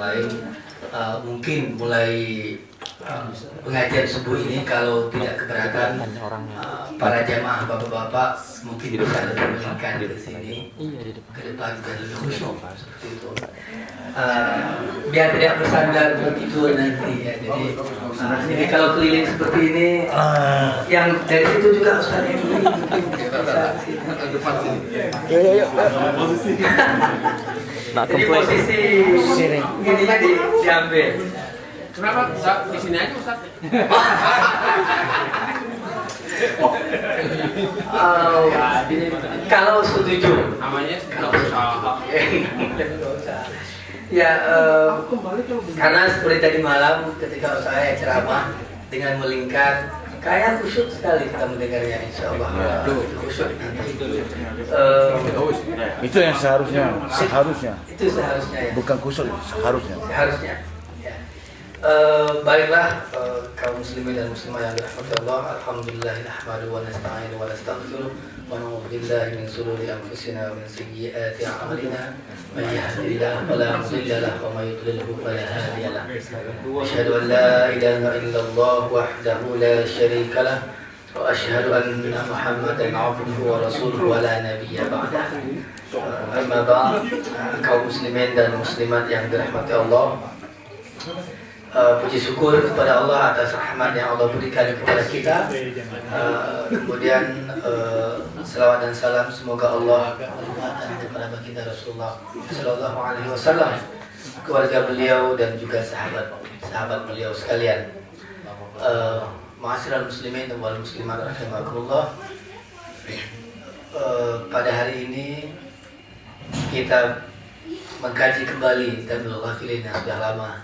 lain. Mungkin mulai pengajian subuh ini kalau tidak keberatan para jamaah bapak-bapak mungkin bisa diberikan di sini ke depan dan lebih khusyuk seperti itu. Biar tidak bersandar begitu nanti ya. Jadi kalau keliling seperti ini, yang dari situ juga Ustaz yang ini jadi posisi gininya diambil. Kenapa Ustaz? Di sini aja Ustaz. Kalau setuju, Namanya nggak usah. ya karena seperti tadi malam ketika saya ceramah dengan melingkar, kayak khusyuk sekali kita mendengarnya, insya Allah. Khusyuk nanti. Itu yang seharusnya. Itu seharusnya ya. Bukan khusyuk, seharusnya. Seharusnya. Ya. Baiklah kaum muslimin dan muslimah yang dirahmati Allah, alhamdulillah nahmadu wa nasta'inu wa nastaghfiruh wa na'udzu billahi min shururi anfusina wa min sayyiati a'malina may yahdihillahu fala mudilla lahu wa may yudlilhu fala hadiya lahu. Asyhadu an la ilaha illallah wahdahu la syarika lah wa asyhadu anna Muhammadan 'abduhu wa rasuluhu wa la nabiyya ba'dahu. Amma ba'd, kaum muslimin dan muslimat yang dirahmati Allah, puji syukur kepada Allah atas rahmat yang Allah berikan kepada kita. Kemudian selawat dan salam semoga Allah melimpahkan kepada baginda Rasulullah Sallallahu Alaihi Wasallam, keluarga beliau dan juga sahabat beliau sekalian. Ma'asyiral muslimin wal muslimat rahimakumullah. Pada hari ini kita mengkaji kembali Tabligh Ghafilin yang sudah lama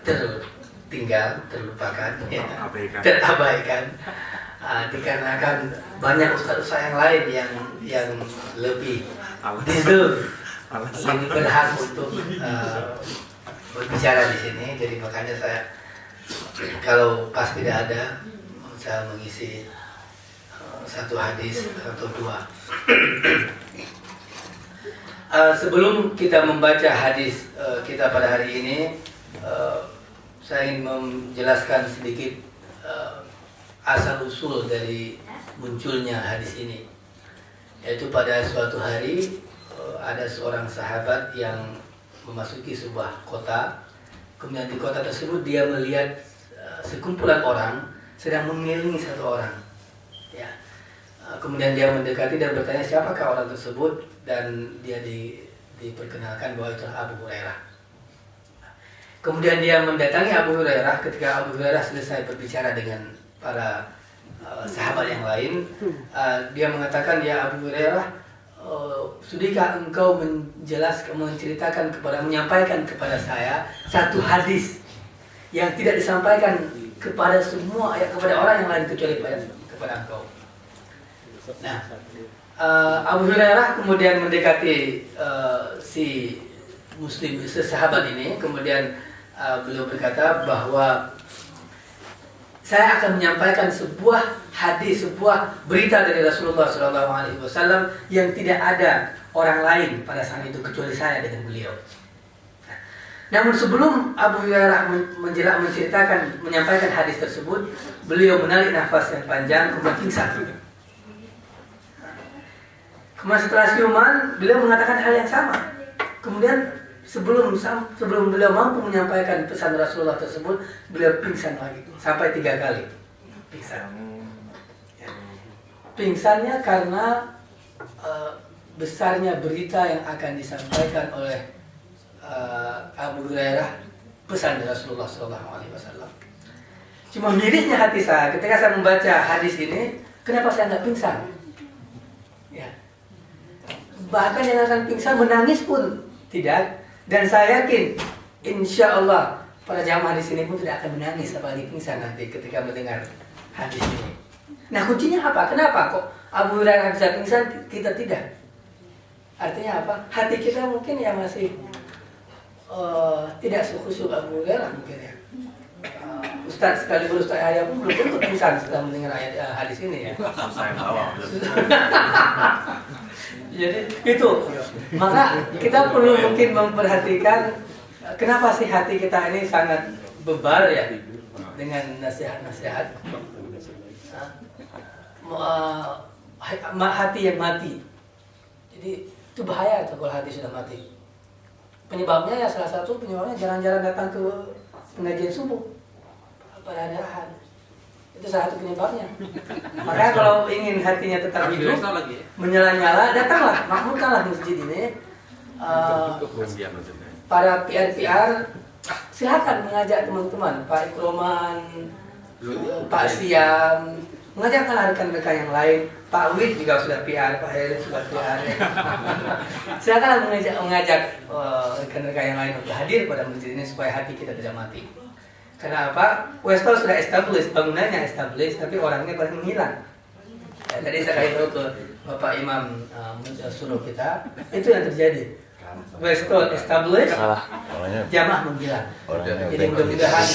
tertinggal, terlupakan, ya, terabaikan, dikarenakan banyak ustaz-ustaz yang lain yang lebih deserve, lebih berhak untuk berbicara di sini. Jadi makanya saya kalau pas tidak ada, saya mengisi satu hadis atau dua. Sebelum kita membaca hadis kita pada hari ini, saya ingin menjelaskan sedikit asal usul dari munculnya hadis ini. Yaitu pada suatu hari ada seorang sahabat yang memasuki sebuah kota. Kemudian di kota tersebut dia melihat sekumpulan orang sedang mengelilingi satu orang. Ya. Kemudian dia mendekati dan bertanya siapakah orang tersebut, dan dia diperkenalkan bahwa itu Abu Hurairah. Kemudian dia mendatangi Abu Hurairah. Ketika Abu Hurairah selesai berbicara dengan para sahabat yang lain, dia mengatakan, ya Abu Hurairah, sudahkah engkau menyampaikan kepada saya satu hadis yang tidak disampaikan kepada kepada orang yang lain kecuali kepada engkau. Nah, Abu Hurairah kemudian mendekati si Muslim, sahabat ini. Kemudian beliau berkata bahwa saya akan menyampaikan sebuah hadis, sebuah berita dari Rasulullah SAW yang tidak ada orang lain pada saat itu kecuali saya dengan beliau. Namun sebelum Abu Hurairah menyampaikan hadis tersebut, beliau menarik nafas yang panjang kemudian pingsan. Kemudian setelah siuman, beliau mengatakan hal yang sama. Kemudian sebelum beliau mampu menyampaikan pesan Rasulullah tersebut, beliau pingsan lagi sampai 3 kali pingsan. Ya. Pingsannya karena besarnya berita yang akan disampaikan oleh Abu Hurairah, pesan dari Rasulullah SAW. Cuma mirisnya hati saya ketika saya membaca hadis ini, kenapa saya nggak pingsan? Ya. Bahkan yang akan pingsan menangis pun tidak. Dan saya yakin, insya Allah para jamaah di sini pun tidak akan menangis apalagi pingsan nanti ketika mendengar hadis ini. Nah, kuncinya apa? Kenapa kok Abu Hurairah bisa pingsan, kita tidak? Artinya apa? Hati kita mungkin ya masih tidak sekhusyuk Abu Hurairah mungkin ya. Ustaz sekalipun Ustaz Yahya pun belum tentu pingsan setelah mendengar ayat hadis ini ya. Saya bawa. Jadi itu, maka kita perlu mungkin memperhatikan kenapa sih hati kita ini sangat bebal ya dengan nasihat-nasihat? Hati yang mati. Jadi itu bahaya tuh kalau hati sudah mati. Penyebabnya ya salah satu penyebabnya jarang-jarang datang ke pengajian subuh pada hari Ahad. Itu salah satu penyebabnya. Makanya kalau ingin hatinya tetap hidup, menyala-nyala, datanglah, makmurkanlah masjid ini. Para PR silakan mengajak teman-teman, Pak Ikroman, Pak Siam, mengajakkan rekan-rekan yang lain. Pak Wid juga sudah PR, Pak Heri sudah PR. Silakan mengajak rekan-rekan yang lain untuk hadir pada masjid ini supaya hati kita tidak mati. Karena apa? Westall sudah established, bangunannya established, tapi orangnya paling menghilang. Ya, tadi saya kasih tahu ke Bapak Imam suruh kita, itu yang terjadi. Westall established, jamaah menghilang. Jadi mudah-mudahan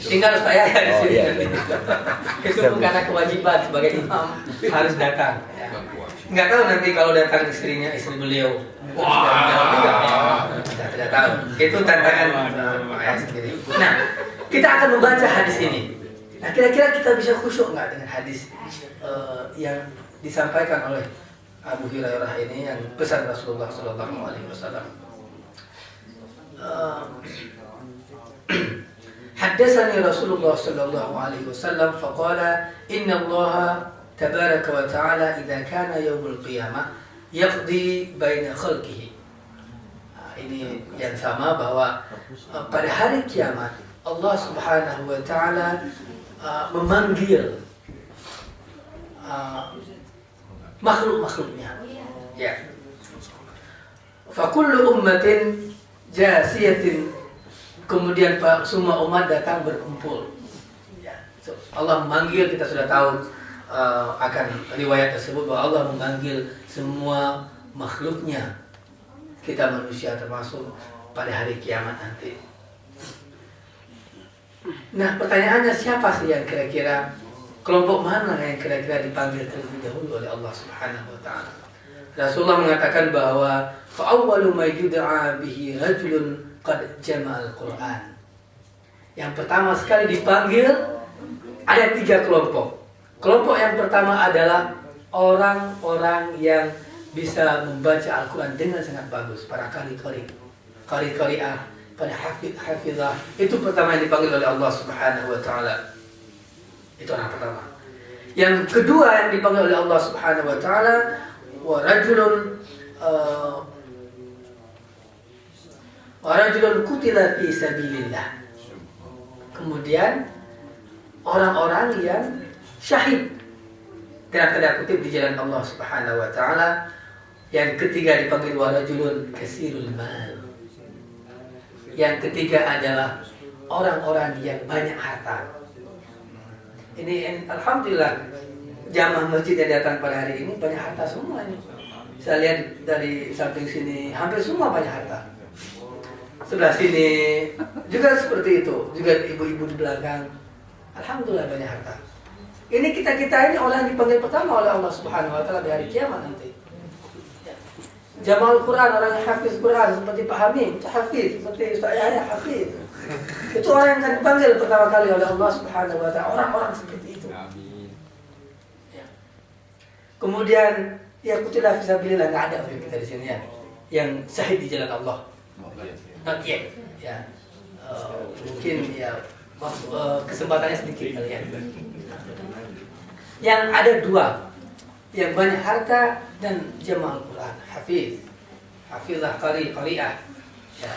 tinggal saya ya di sini. Itu bukan kewajiban sebagai imam harus datang. Ya. Nggak tahu nanti kalau datang istri beliau. Saya tidak tahu. Itu tantangan saya sendiri. Nah, kita akan membaca hadis ini. Nah, kira-kira kita bisa khusyuk nggak dengan hadis yang disampaikan oleh Abu Hurairah ini yang pesan Rasulullah Sallallahu Alaihi Wasallam. Haddatsani Rasulullah Sallallahu Alaihi Wasallam faqala inna Allah tabaraka wa ta'ala idza kana yaumul qiyamah yaqdi baina khalqihi. Ini yang sama bahwa pada hari kiamat Allah Subhanahu wa taala memanggil makhluk-makhluknya. Ya. Fa kullu ummatin jasiyatin, kemudian semua umat datang berkumpul. Ya. So, Allah memanggil, kita sudah tahu akan riwayat tersebut bahwa Allah memanggil semua makhluknya, kita manusia termasuk pada hari kiamat nanti. Nah, pertanyaannya siapa sih yang kira-kira, kelompok mana yang kira-kira dipanggil terlebih dahulu oleh Allah Subhanahu wa taala? Rasulullah mengatakan bahwa fa'awwalu ma yud'a bihi rajulun qad jama'al Qur'an. Yang pertama sekali dipanggil ada 3 kelompok. Kelompok yang pertama adalah orang-orang yang bisa membaca Al-Quran dengan sangat bagus, para qari-qari'ah, para hafizah. Itu pertama yang dipanggil oleh Allah Subhanahu wa taala. Itu orang pertama. Yang kedua yang dipanggil oleh Allah Subhanahu wa taala wa rajulun qutila fi sabilillah. Kemudian orang-orang yang syahid dalam tanda kutip di jalan Allah Subhanahu wa taala. Yang ketiga dipanggil wa rajulun kasirul mal. Yang ketiga adalah orang-orang yang banyak harta. Ini alhamdulillah jamaah masjid yang datang pada hari ini banyak harta semua ini. Saya lihat dari samping sini hampir semua banyak harta. Sebelah sini juga seperti itu, juga ibu-ibu di belakang. Alhamdulillah banyak harta. Ini kita ini orang yang dipanggil pertama oleh Allah Subhanahu wa taala di hari kiamat nanti. Ya. Jamaah Al-Quran, orang yang hafiz Quran seperti Pak Hamid, hafiz, seperti Ustaz Yahya hafiz. Itu orang yang akan dipanggil pertama kali oleh Allah Subhanahu wa taala, orang-orang seperti itu. Ya. Kemudian ya qutila fi sabilillah, enggak ada kita di sini ya. Yang syahid di jalan Allah. Not yet. Ya. Mungkin ya kesempatannya sedikit kali ya. Yang ada 2, yang banyak harta dan jamaah Al-Quran, hafizah, qari'ah. Ya.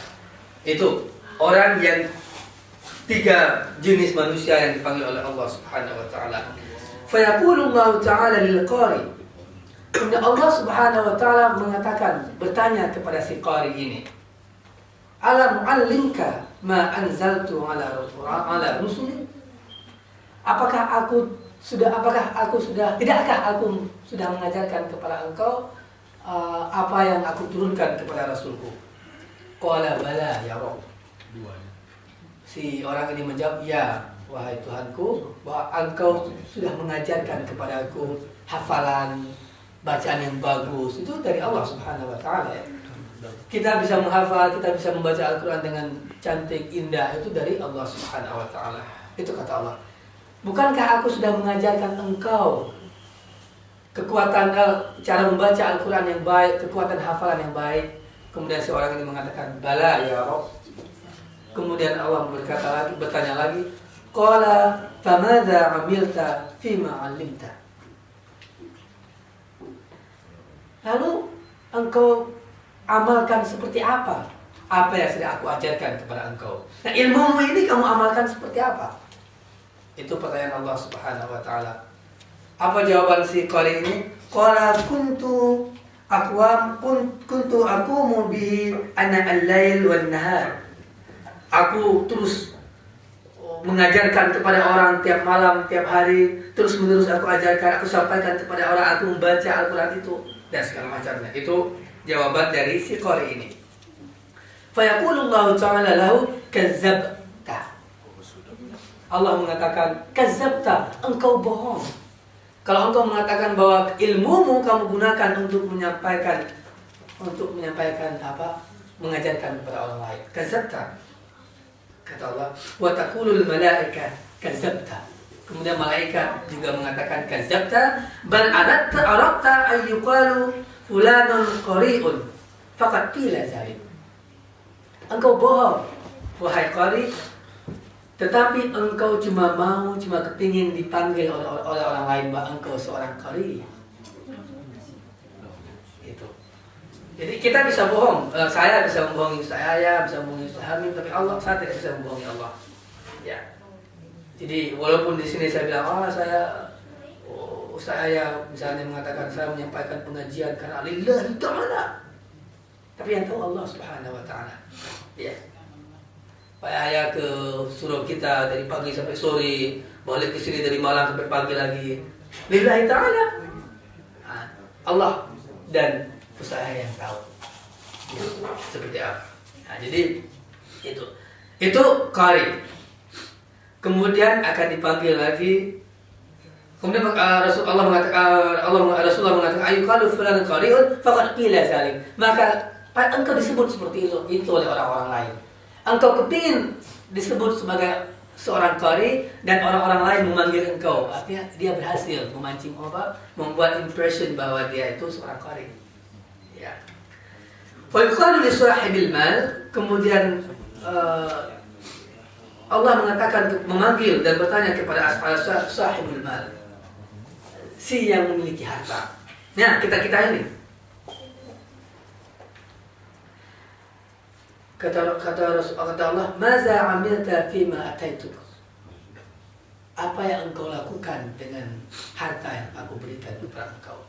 Itu orang yang 3 jenis manusia yang dipanggil oleh Allah Subhanahu wa taala. Fa yaqulu Allah taala lil qari. Kemudian Allah Subhanahu wa taala mengatakan, bertanya kepada si qari ini, "Alam mu'allimka ma anzaltu ala rusuli?" Tidakkah aku sudah mengajarkan kepada engkau apa yang aku turunkan kepada Rasulku? Qala bala ya Rabb. Si orang ini menjawab, ya wahai Tuhanku, bahwa engkau sudah mengajarkan kepada aku hafalan, bacaan yang bagus. Itu dari Allah Subhanahu wa taala ya. kita bisa menghafal, kita bisa membaca Al-Quran dengan cantik, indah, itu dari Allah Subhanahu wa Ta'ala. Itu kata Allah. Bukankah aku sudah mengajarkan engkau kekuatan cara membaca Al-Quran yang baik, kekuatan hafalan yang baik? Kemudian seorang ini mengatakan, bala ya Rabb. Kemudian Allah bertanya lagi, qala famadza amilta fima 'allimta. Lalu engkau amalkan seperti apa? Apa yang sudah aku ajarkan kepada engkau? Nah, ilmumu ini kamu amalkan seperti apa? Itu pertanyaan Allah Subhanahu wa Ta'ala. Apa jawaban si qari ini? Qala kuntu aqumu bi ana al-lail wan nahar. Aku terus mengajarkan kepada orang tiap malam, tiap hari, terus menerus aku ajarkan, aku sampaikan kepada orang, aku membaca Al-Quran itu dan segala macamnya. Itu jawaban dari si qari ini. Fa yaqulullahu ta'ala lahu kazzabta. Allah mengatakan kazzabta, engkau bohong. Kalau engkau mengatakan bahwa ilmumu kamu gunakan untuk menyampaikan apa? Mengajarkan kepada orang lain. Kazzabta. Kata Allah, wa taqulul malaika kazzabta. Kemudian malaikat juga mengatakan kazzabta, bal aradta ay yuqalu fulanun qari'un faqad qila zalik. Engkau bohong, wahai qari, tetapi engkau cuma kepingin dipanggil oleh orang lain bahwa engkau seorang qari. Itu. Jadi kita bisa bohong, saya bisa membohongi saya, bisa membohongi Hamim, tapi saya tidak bisa membohongi Allah. Ya. Jadi walaupun di sini saya bilang, saya misalnya mengatakan saya menyampaikan pengajian karena lillahi ta'ala, tapi yang tahu Allah Subhanahu wa Ta'ala. Ya. Pak Ayah ke surau kita dari pagi sampai sore, balik ke sini dari malam sampai pagi lagi, lillahi ta'ala. Allah dan usaha yang tahu seperti apa. Nah, jadi itu qari. Kemudian akan dipanggil lagi. Kemudian Rasulullah mengatakan ayyuqalu fulan qari'un faqad qila zalik. Maka engkau disebut seperti itu oleh orang-orang lain. Engkau kepingin disebut sebagai seorang qari dan orang-orang lain memanggil engkau. Artinya dia berhasil memancing membuat impression bahwa dia itu seorang qari. Ya. Wa yuqalu li sahibil mal, kemudian Allah mengatakan memanggil dan bertanya kepada sahibul mal, si yang memiliki harta. Nah, kita ini kata Allah, "Maza 'amilta fima ataituk?" Apa yang engkau lakukan dengan harta yang aku berikan kepada engkau?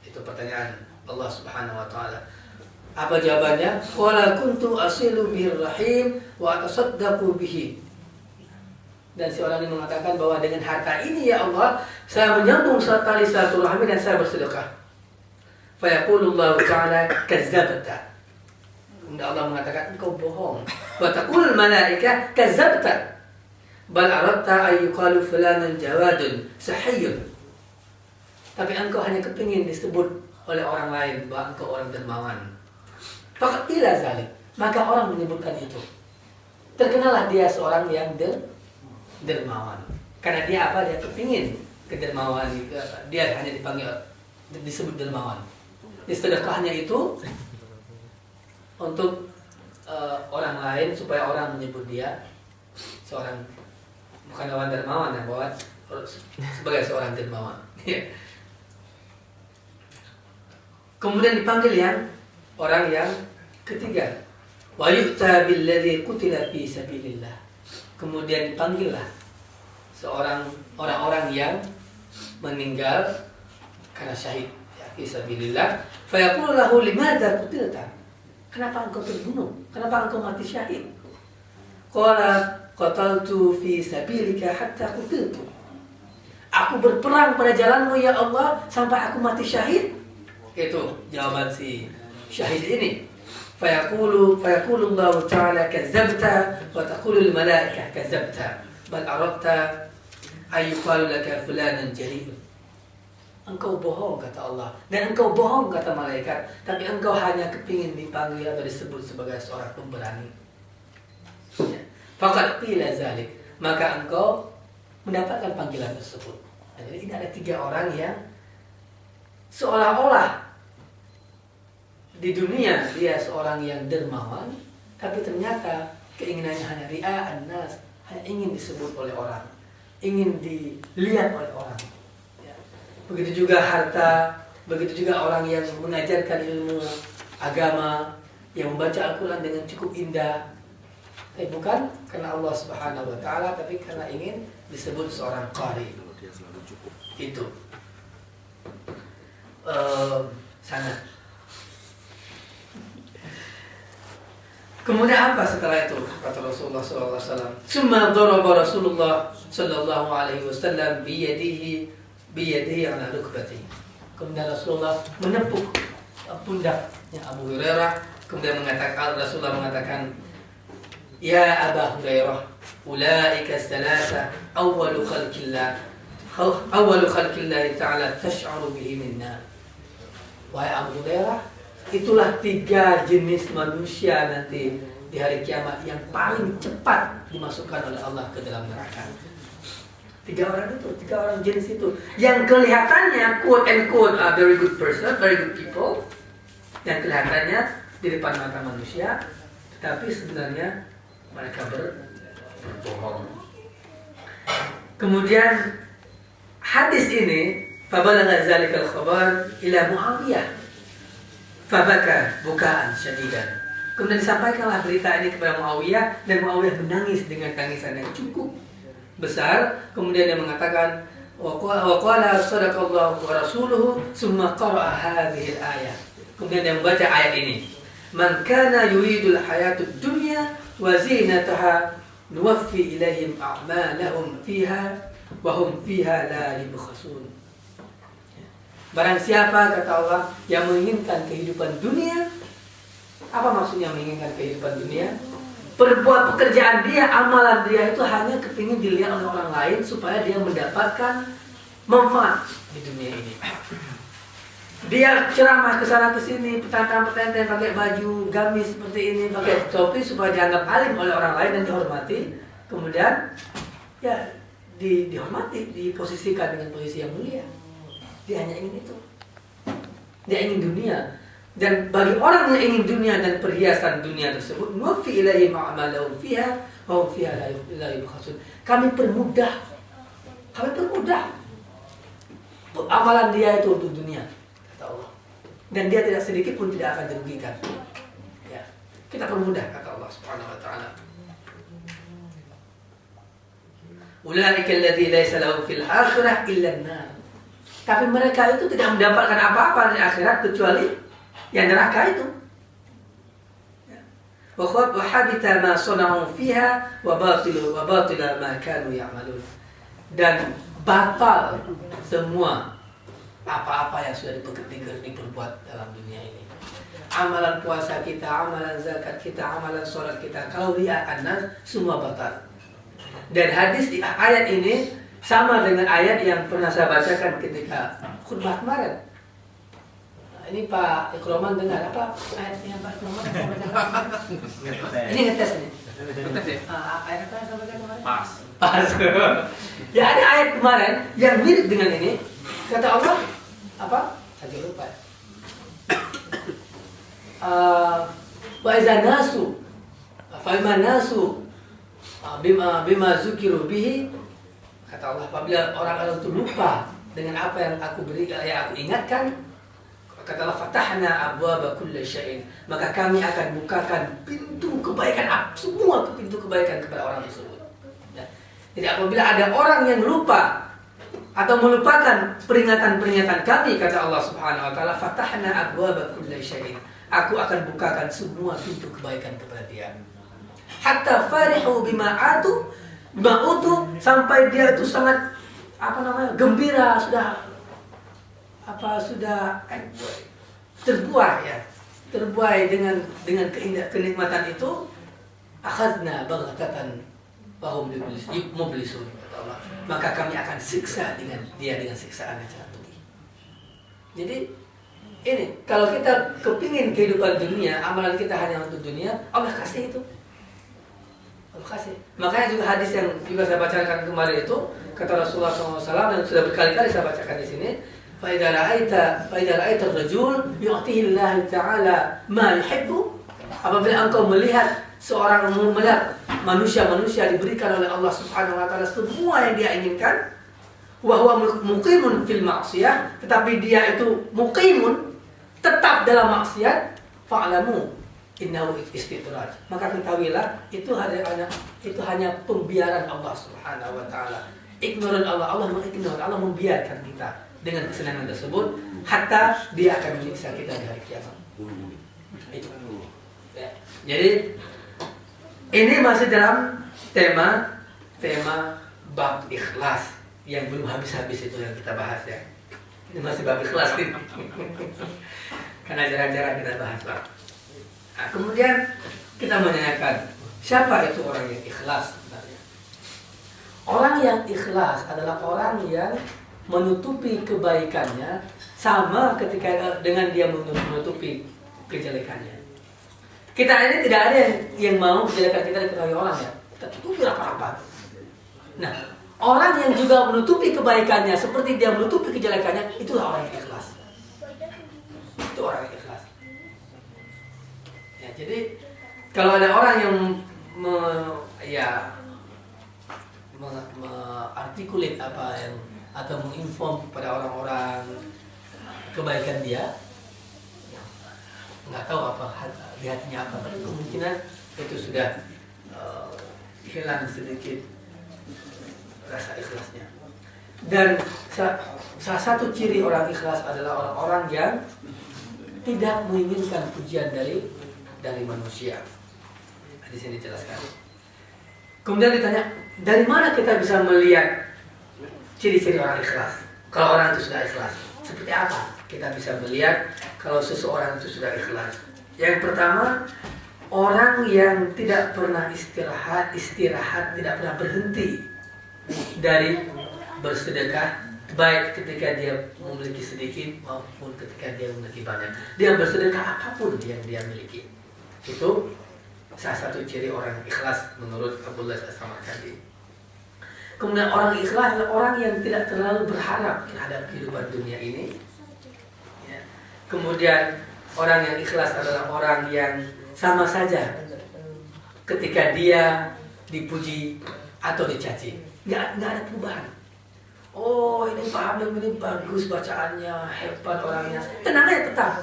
Itu pertanyaan Allah Subhanahu wa Ta'ala. Apa jawabannya? Qala kuntu asilu birrahim wa atasaddaqu bihi. Dan si orang ini mengatakan bahwa dengan harta ini ya Allah, saya menyambung tali silaturahmi dan saya bersedekah. Fa yaqulullahu ta'ala kazzabta. Kemudian Allah mengatakan engkau bohong. Wa taqulul malaika kazzabta. Bal aradta ay yuqalu fulanun jawadun sahiyyun. Tapi engkau hanya kepingin disebut oleh orang lain bahwa engkau orang dermawan. Faqad qila zalik. Maka orang menyebutkan itu. Terkenalah dia seorang yang dermawan. Karena dia apa? Dia kepingin kedermawan. Dia hanya disebut dermawan. Sedekahnya itu untuk orang lain supaya orang menyebut dia seorang, bukan orang dermawan, yang bahwa sebagai seorang dermawan. Kemudian dipanggil orang yang ketiga, wa yu'ta billadzi qutila fi sabilillah. Kemudian dipanggillah orang-orang yang meninggal karena syahid fi sabilillah. Fa yaqulu lahu limadza qutilta? Kenapa engkau terbunuh? Kenapa engkau mati syahid? Qala qataltu fi sabilika hatta qutiltu. Aku berperang pada jalanmu ya Allah sampai aku mati syahid. Itu jawaban si syahid ini. Fayaqulu Allah Ta'ala kazzabta wa taqulu al-malaika kazzabta bal aradta ay yuqalu laka fulanan jari'un. engkau bohong, kata Allah, dan engkau bohong, kata malaikat, tapi engkau hanya kepingin dipanggil atau disebut sebagai seorang pemberani. Ya. Faqad qila zalik, maka engkau mendapatkan panggilan tersebut. Nah, jadi ini ada 3 orang yang seolah-olah di dunia dia seorang yang dermawan, tapi ternyata keinginannya hanya ria'an nas, hanya ingin disebut oleh orang, ingin dilihat oleh orang. Ya. Begitu juga harta, begitu juga orang yang mengajarkan ilmu agama, yang membaca Al-Quran dengan cukup indah, tapi bukan karena Allah Subhanahu wa Ta'ala, tapi karena ingin disebut seorang qari. Itu sana. Kemudian apa setelah itu? Kata Rasulullah SAW. Summa daraba Rasulullah sallallahu alaihi wasallam biyadihi ala rukbati. Kemudian Rasulullah menepuk pundaknya Abu Hurairah. Kemudian Rasulullah mengatakan, Ya Aba Hurairah, ulaika thalatha awwalu khalqillah ta'ala tash'aru bihi minna. Wahai Abu Hurairah, itulah 3 jenis manusia nanti di hari kiamat yang paling cepat dimasukkan oleh Allah ke dalam neraka. 3 orang itu, 3 orang jenis itu yang kelihatannya quote and quote are very good person, very good people, yang kelihatannya di depan mata manusia, tetapi sebenarnya mereka berbohong. Kemudian hadis ini fabalagha zalikal khabar ila Muawiyah fabaka bukaan syadidan. Kemudian disampaikanlah berita ini kepada Muawiyah, dan Muawiyah menangis dengan tangisan yang cukup besar. Kemudian dia mengatakan wa qala sadaqallahu wa rasuluhu summa qara'a hadhihi al-ayah. Kemudian dia membaca ayat ini, man kana yuridul hayatud dunya wa zinataha nuwaffi ilaihim a'malahum fiha wa hum fiha la yubkhasun. Barang siapa, kata Allah, yang menginginkan kehidupan dunia. Apa maksudnya menginginkan kehidupan dunia? Perbuat pekerjaan dia, amalan dia itu hanya kepingin dilihat oleh orang lain supaya dia mendapatkan manfaat di dunia ini. Dia ceramah ke sana ke sini, petantang-petantang pakai baju gamis seperti ini, pakai topi supaya dianggap alim oleh orang lain dan dihormati. Kemudian ya dihormati, diposisikan dengan posisi yang mulia. Dia hanya ingin itu. Dia ingin dunia. Dan bagi orang yang ingin dunia dan perhiasan dunia tersebut, nuwaffi ilaihim a'malahum fiha wa hum fiha la yubkhasun. Kami permudah amalan dia itu untuk dunia, kata Allah. Dan dia tidak sedikit pun tidak akan dirugikan. Ya. Kita permudah, kata Allah Subhanahu wa taala. Ulaika alladzi laisa lahum fil akhirah illa an-nar. Tapi mereka itu tidak mendapatkan apa-apa di akhirat kecuali yang neraka itu. Wa habita ma sana'u fiha wa batila ma kanu ya'malun. Dan batal semua apa-apa yang sudah diperbuat dalam dunia ini. Amalan puasa kita, amalan zakat kita, amalan sholat kita, kalau ria'an nas, semua batal. Dan hadis di ayat ini sama dengan ayat yang pernah saya bacakan ketika khutbah kemarin. Nah, ini Pak Ikroman dengar apa ayatnya Pak Ikroman saya bacakan? Ini ngetes nih. Ngetes ya? Ayat apa yang saya bacakan kemarin? Pas. Ya ada ayat kemarin yang mirip dengan ini. Kata Allah apa? Saya lupa. Wa iza nasu fa nasu bima zukiru bihi. Kata Allah, apabila orang-orang itu lupa dengan apa yang aku beri, yang aku ingatkan, kata Allah, fatahna abwaba kulli syai'in, maka kami akan bukakan pintu kebaikan, semua pintu kebaikan kepada orang tersebut. Ya. Jadi apabila ada orang yang lupa atau melupakan peringatan-peringatan kami, kata Allah Subhanahu wa taala, fatahna abwaba kulli syai'in, aku akan bukakan semua pintu kebaikan kepada dia. Hatta farihu bima atu sampai dia itu sangat gembira, sudah terbuai dengan kenikmatan itu. Akhadna baghtatan wa hum mublisun, kata Allah, maka kami akan siksa dengan siksaan yang sangat pedih. Jadi ini kalau kita kepingin kehidupan dunia, amalan kita hanya untuk dunia, Allah kasih itu. Allah kasih. Makanya juga hadis yang juga saya bacakan kemarin itu kata Rasulullah SAW yang sudah berkali-kali saya bacakan di sini. فإذا رأيت الرجل يعطيه الله تعالى ما يحب. Apabila engkau melihat manusia diberikan oleh Allah Subhanahu wa taala semua yang dia inginkan, wa huwa muqimun fil ma'siyah, tetapi dia itu muqimun tetap dalam maksiat, fa'lamu innahu istidraj. Maka ketahuilah itu hanya pembiaran Allah Subhanahu wa taala. Ignoran Allah mengignore, Allah membiarkan kita dengan kesenangan tersebut hatta dia akan menyiksa kita di hari kiamat. Itu. Ya. Jadi ini masih dalam tema bab ikhlas yang belum habis-habis itu yang kita bahas ya. Ini masih bab ikhlas ini. Karena jarang-jarang kita bahas lah. Nah, kemudian kita menanyakan siapa itu orang yang ikhlas sebenarnya? Orang yang ikhlas adalah orang yang menutupi kebaikannya sama ketika dengan dia menutupi kejelekannya. Kita ini tidak ada yang mau kejelekan kita diketahui orang ya. Kita tutupi rapat-rapat. Nah, orang yang juga menutupi kebaikannya seperti dia menutupi kejelekannya, itulah orang yang ikhlas. Itu orang yang ikhlas. Ya, jadi kalau ada orang yang mengartikulit apa yang atau menginform kepada orang-orang kebaikan dia, nggak tahu apa di hatinya apa, tapi kemungkinan itu sudah hilang sedikit rasa ikhlasnya. Dan salah satu ciri orang ikhlas adalah orang-orang yang tidak menginginkan pujian dari manusia. Di sini dijelaskan. Kemudian ditanya, dari mana kita bisa melihat ciri-ciri orang ikhlas? Kalau orang itu sudah ikhlas, seperti apa kita bisa melihat kalau seseorang itu sudah ikhlas? Yang pertama, orang yang tidak pernah istirahat, tidak pernah berhenti dari bersedekah, baik ketika dia memiliki sedikit maupun ketika dia memiliki banyak. Dia bersedekah apapun yang dia miliki. Itu salah satu ciri orang ikhlas menurut Abdullah As-Samarkandi. Kemudian orang ikhlas adalah orang yang tidak terlalu berharap terhadap kehidupan dunia ini. Ya. Kemudian orang yang ikhlas adalah orang yang sama saja ketika dia dipuji atau dicaci. Nggak ada perubahan. Oh, ini Pak Hamid ini bagus bacaannya, hebat orangnya. Tenang aja tetap.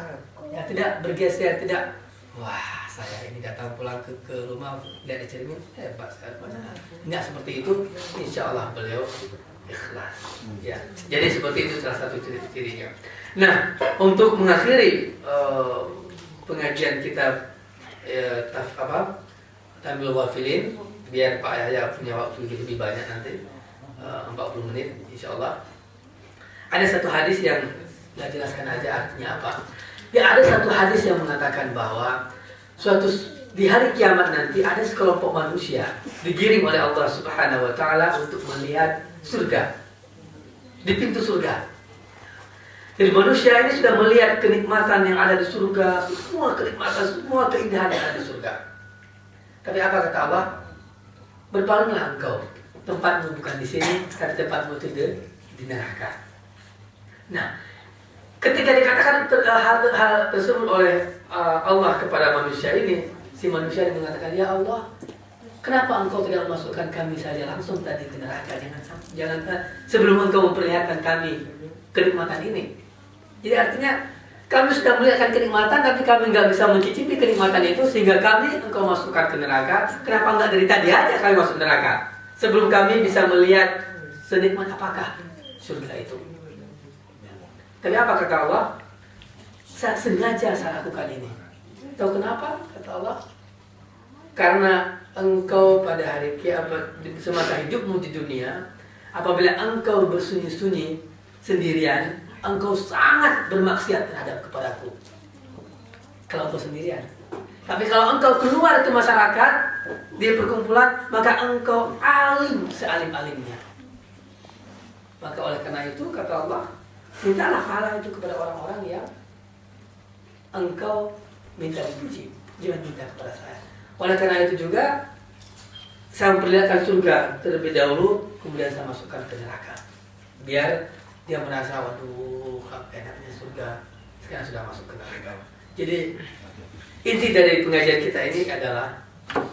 Ya, tidak bergeser, tidak. Wah, saya ini datang pulang ke rumah lihat di cermin, hebat sekali. Nggak seperti itu. Insya Allah beliau ikhlas. Ya, jadi seperti itu salah satu ciri-cirinya. Nah, untuk mengakhiri pengajian kita Tambil Wafilin, biar Pak Yahya punya waktu lebih banyak nanti 40 menit insya Allah. Ada satu hadis yang nggak jelaskan aja artinya apa. Ya, ada satu hadis yang mengatakan bahwa di hari kiamat nanti ada sekelompok manusia digiring oleh Allah Subhanahu wa taala untuk melihat surga. Di pintu surga. Jadi manusia ini sudah melihat kenikmatan yang ada di surga, semua kenikmatan, semua keindahan yang ada di surga. Tapi apa kata Allah? Berpalinglah engkau, tempatmu bukan di sini, tapi tempatmu itu di neraka. Nah, ketika dikatakan hal tersebut oleh Allah kepada manusia ini, si manusia ini mengatakan, ya Allah, kenapa engkau tidak memasukkan kami saja langsung tadi ke neraka? Jangan sebelum engkau memperlihatkan kami kenikmatan ini. Jadi artinya kami sudah melihatkan kenikmatan, tapi kami nggak bisa mencicipi kenikmatan itu sehingga kami engkau masukkan ke neraka. Kenapa nggak dari tadi aja kami masuk neraka? Sebelum kami bisa melihat senikmat apakah surga itu. Tapi apa kata Allah? Sengaja saya lakukan ini. Tahu kenapa? Kata Allah, karena engkau pada hari kiamat semasa hidupmu di dunia, apabila engkau bersunyi-sunyi sendirian, engkau sangat bermaksiat terhadap kepadaku. Kalau engkau sendirian. Tapi kalau engkau keluar ke masyarakat, di perkumpulan, maka engkau alim sealim-alimnya. Maka oleh karena itu kata Allah, Mintalah pahala itu kepada orang-orang yang engkau minta dipuji. Jangan minta kepada saya. Oleh karena itu juga saya memperlihatkan surga terlebih dahulu, kemudian saya masukkan ke neraka. Biar dia merasa, waduh, enaknya surga. Sekarang sudah masuk ke neraka. Jadi inti dari pengajian kita ini adalah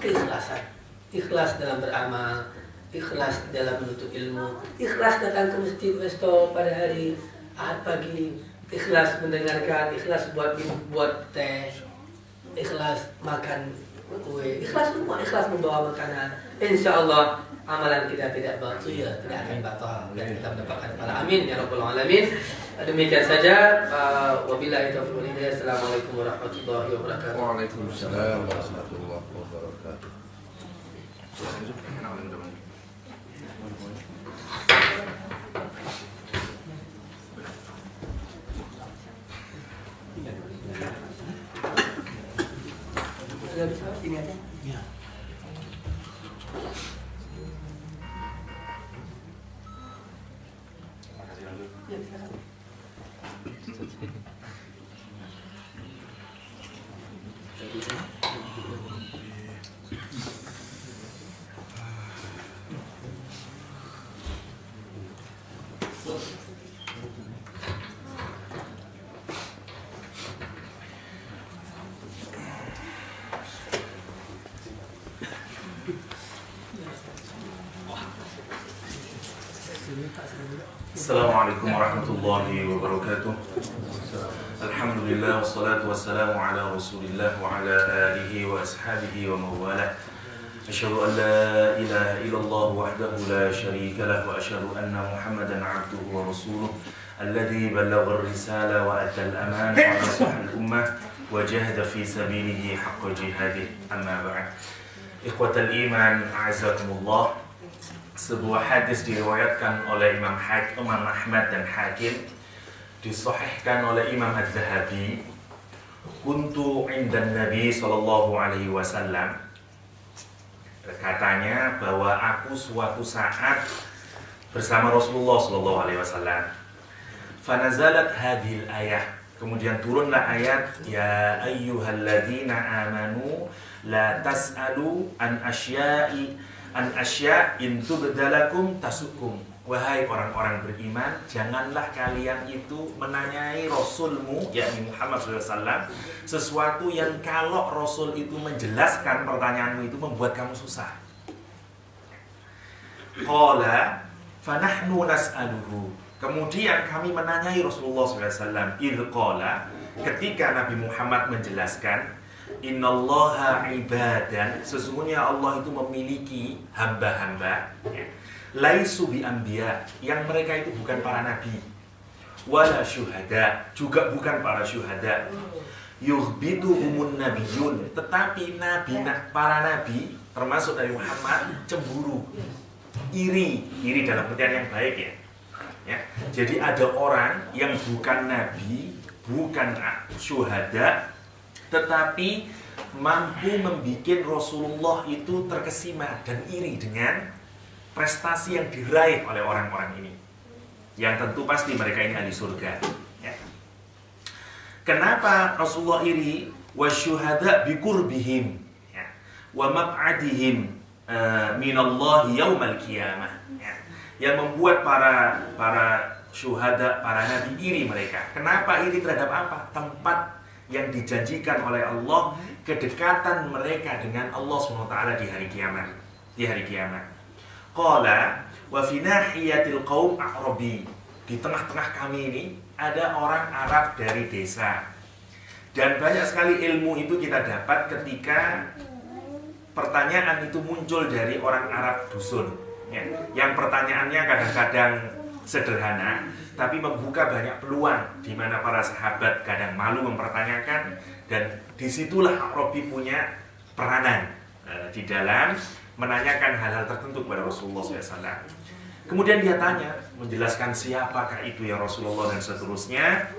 keikhlasan. Ikhlas dalam beramal, ikhlas dalam menuntut ilmu, ikhlas datang ke masjid resto pada hari Ahad pagi, ikhlas mendengarkan, ikhlas buat teh, ikhlas makan kue, ikhlas semua, ikhlas membawa makanan. Insya Allah amalan kita tidak batil, tidak akan batal, dan kita mendapatkan pahala. Amin ya rabbal alamin. Demikian saja. Wabillahi taufiq wal hidayah. Assalamualaikum warahmatullahi wabarakatuh. Waalaikumsalam warahmatullahi wabarakatuh. Sudah bisa ini aja. Ya. Ya, silakan. Assalamualaikum warahmatullahi wabarakatuh. Alhamdulillah wassalatu wassalamu ala Rasulillah wa ala alihi wa ashabihi wa mawalah. Asyhadu an la ilaha illallah wahdahu la syarika lah wa asyhadu anna Muhammadan abduhu wa rasuluh alladzi ballagha ar-risala wa adda al-amanah wa nasaha al-ummah wa jahada fi sabilihi haqqa jihadih. Amma ba'd. Ikhwatal iman, a'azakumullah. Sebuah hadis diriwayatkan oleh Imam Ahmad dan Hakim, disahihkan oleh Imam Az-Zahabi. Kuntu indan Nabi sallallahu alaihi wasallam. Katanya bahwa aku suatu saat bersama Rasulullah sallallahu alaihi wasallam. Fanazalat hadhil ayah. Kemudian turunlah ayat, ya ayyuhalladzina amanu la tas'alu an asya' in tubdalakum tasukum. Wahai orang-orang beriman, janganlah kalian itu menanyai Rasulmu, yakni Muhammad SAW, sesuatu yang kalau Rasul itu menjelaskan pertanyaanmu itu membuat kamu susah. Qala fanahnu nas'aluhu. Kemudian kami menanyai Rasulullah SAW. Idh qala, ketika Nabi Muhammad menjelaskan, innallaha ibadan, sesungguhnya Allah itu memiliki hamba-hamba, ya, laisu bi anbiya, yang mereka itu bukan para nabi, wala syuhada, juga bukan para syuhada, yuhbituhumun nabiyun, tetapi para nabi termasuk dari Muhammad cemburu, iri dalam artian yang baik, ya. Jadi ada orang yang bukan nabi, bukan syuhada, tetapi mampu membuat Rasulullah itu terkesima dan iri dengan prestasi yang diraih oleh orang-orang ini, yang tentu pasti mereka ini ahli surga, ya. Kenapa Rasulullah iri? Wasyuhada bikurbihim, ya, wa maq'adihim minallahi yaumal qiyamah, ya. Yang membuat para syuhada, para nabi iri mereka. Kenapa iri terhadap apa? Tempat yang dijanjikan oleh Allah, kedekatan mereka dengan Allah SWT di hari kiamat. Qala wa fi nahiyatil qaum a'rabi. Di tengah-tengah kami ini ada orang Arab dari desa. Dan banyak sekali ilmu itu kita dapat ketika pertanyaan itu muncul dari orang Arab dusun, ya. Yang pertanyaannya kadang-kadang sederhana, tapi membuka banyak peluang di mana para sahabat kadang malu mempertanyakan, dan disitulah Arabi punya peranan di dalam menanyakan hal-hal tertentu kepada Rasulullah SAW. Kemudian dia tanya, menjelaskan siapakah itu ya Rasulullah dan seterusnya.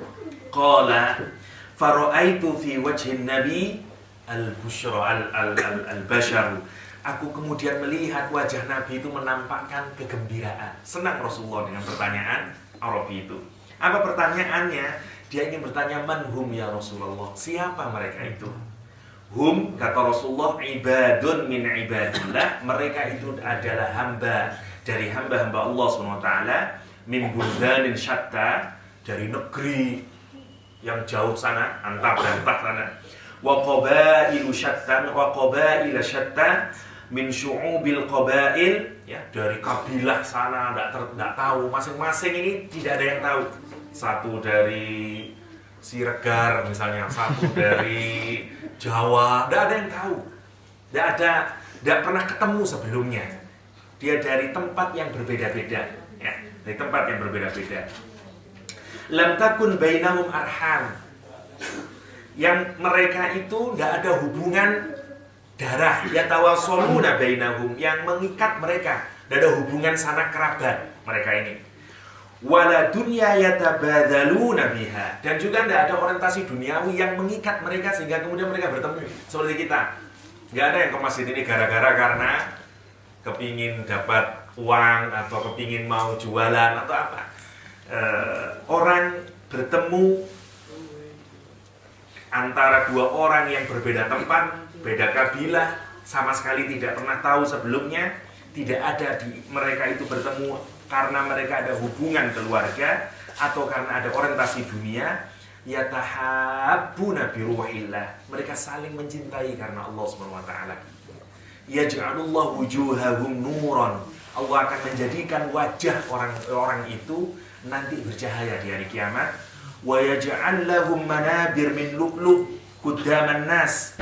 Qala fara'aitu fi wajhin nabi al-bushra al-basharu. Aku kemudian melihat wajah Nabi itu menampakkan kegembiraan. Senang Rasulullah dengan pertanyaan Arabi itu. Apa pertanyaannya? Dia ingin bertanya, manhum ya Rasulullah, siapa mereka itu? Hum, kata Rasulullah, ibadun min ibadillah, mereka itu adalah hamba dari hamba-hamba Allah SWT, min buldanin syatta, dari negeri yang jauh sana, antah berantah sana, wa qabailu syatta, wa qabaila syatta, min syu'ubil qabail, ya, dari kabilah sana, enggak tahu, masing-masing ini tidak ada yang tahu. Satu dari Siregar misalnya, satu dari Jawa, tidak ada yang tahu, tidak pernah ketemu sebelumnya. Dia dari tempat yang berbeda-beda, ya, dari tempat yang berbeda-beda. Lam takun bainahum arham, yang mereka itu tidak ada hubungan darah, yatawassaluna bainahum, yang mengikat mereka, tidak ada hubungan sanak kerabat mereka ini. Wala dunya yatabadzaluna biha, dan juga tidak ada orientasi duniawi yang mengikat mereka sehingga kemudian mereka bertemu seperti kita. Nggak ada yang ke masjid ini gara-gara karena kepingin dapat uang atau kepingin mau jualan atau apa. Orang bertemu antara dua orang yang berbeda tempat, beda kabilah, sama sekali tidak pernah tahu sebelumnya, tidak ada di mereka itu bertemu karena mereka ada hubungan keluarga atau karena ada orientasi dunia. Yatahabbuna bi ruhillah, mereka saling mencintai karena Allah Subhanahu wa taala. Yaj'alullahu wujuhahum nuran, Allah akan menjadikan wajah orang-orang itu nanti bercahaya di hari kiamat. Wa yaj'al lahum manabir min lu'lu' quddaman nas,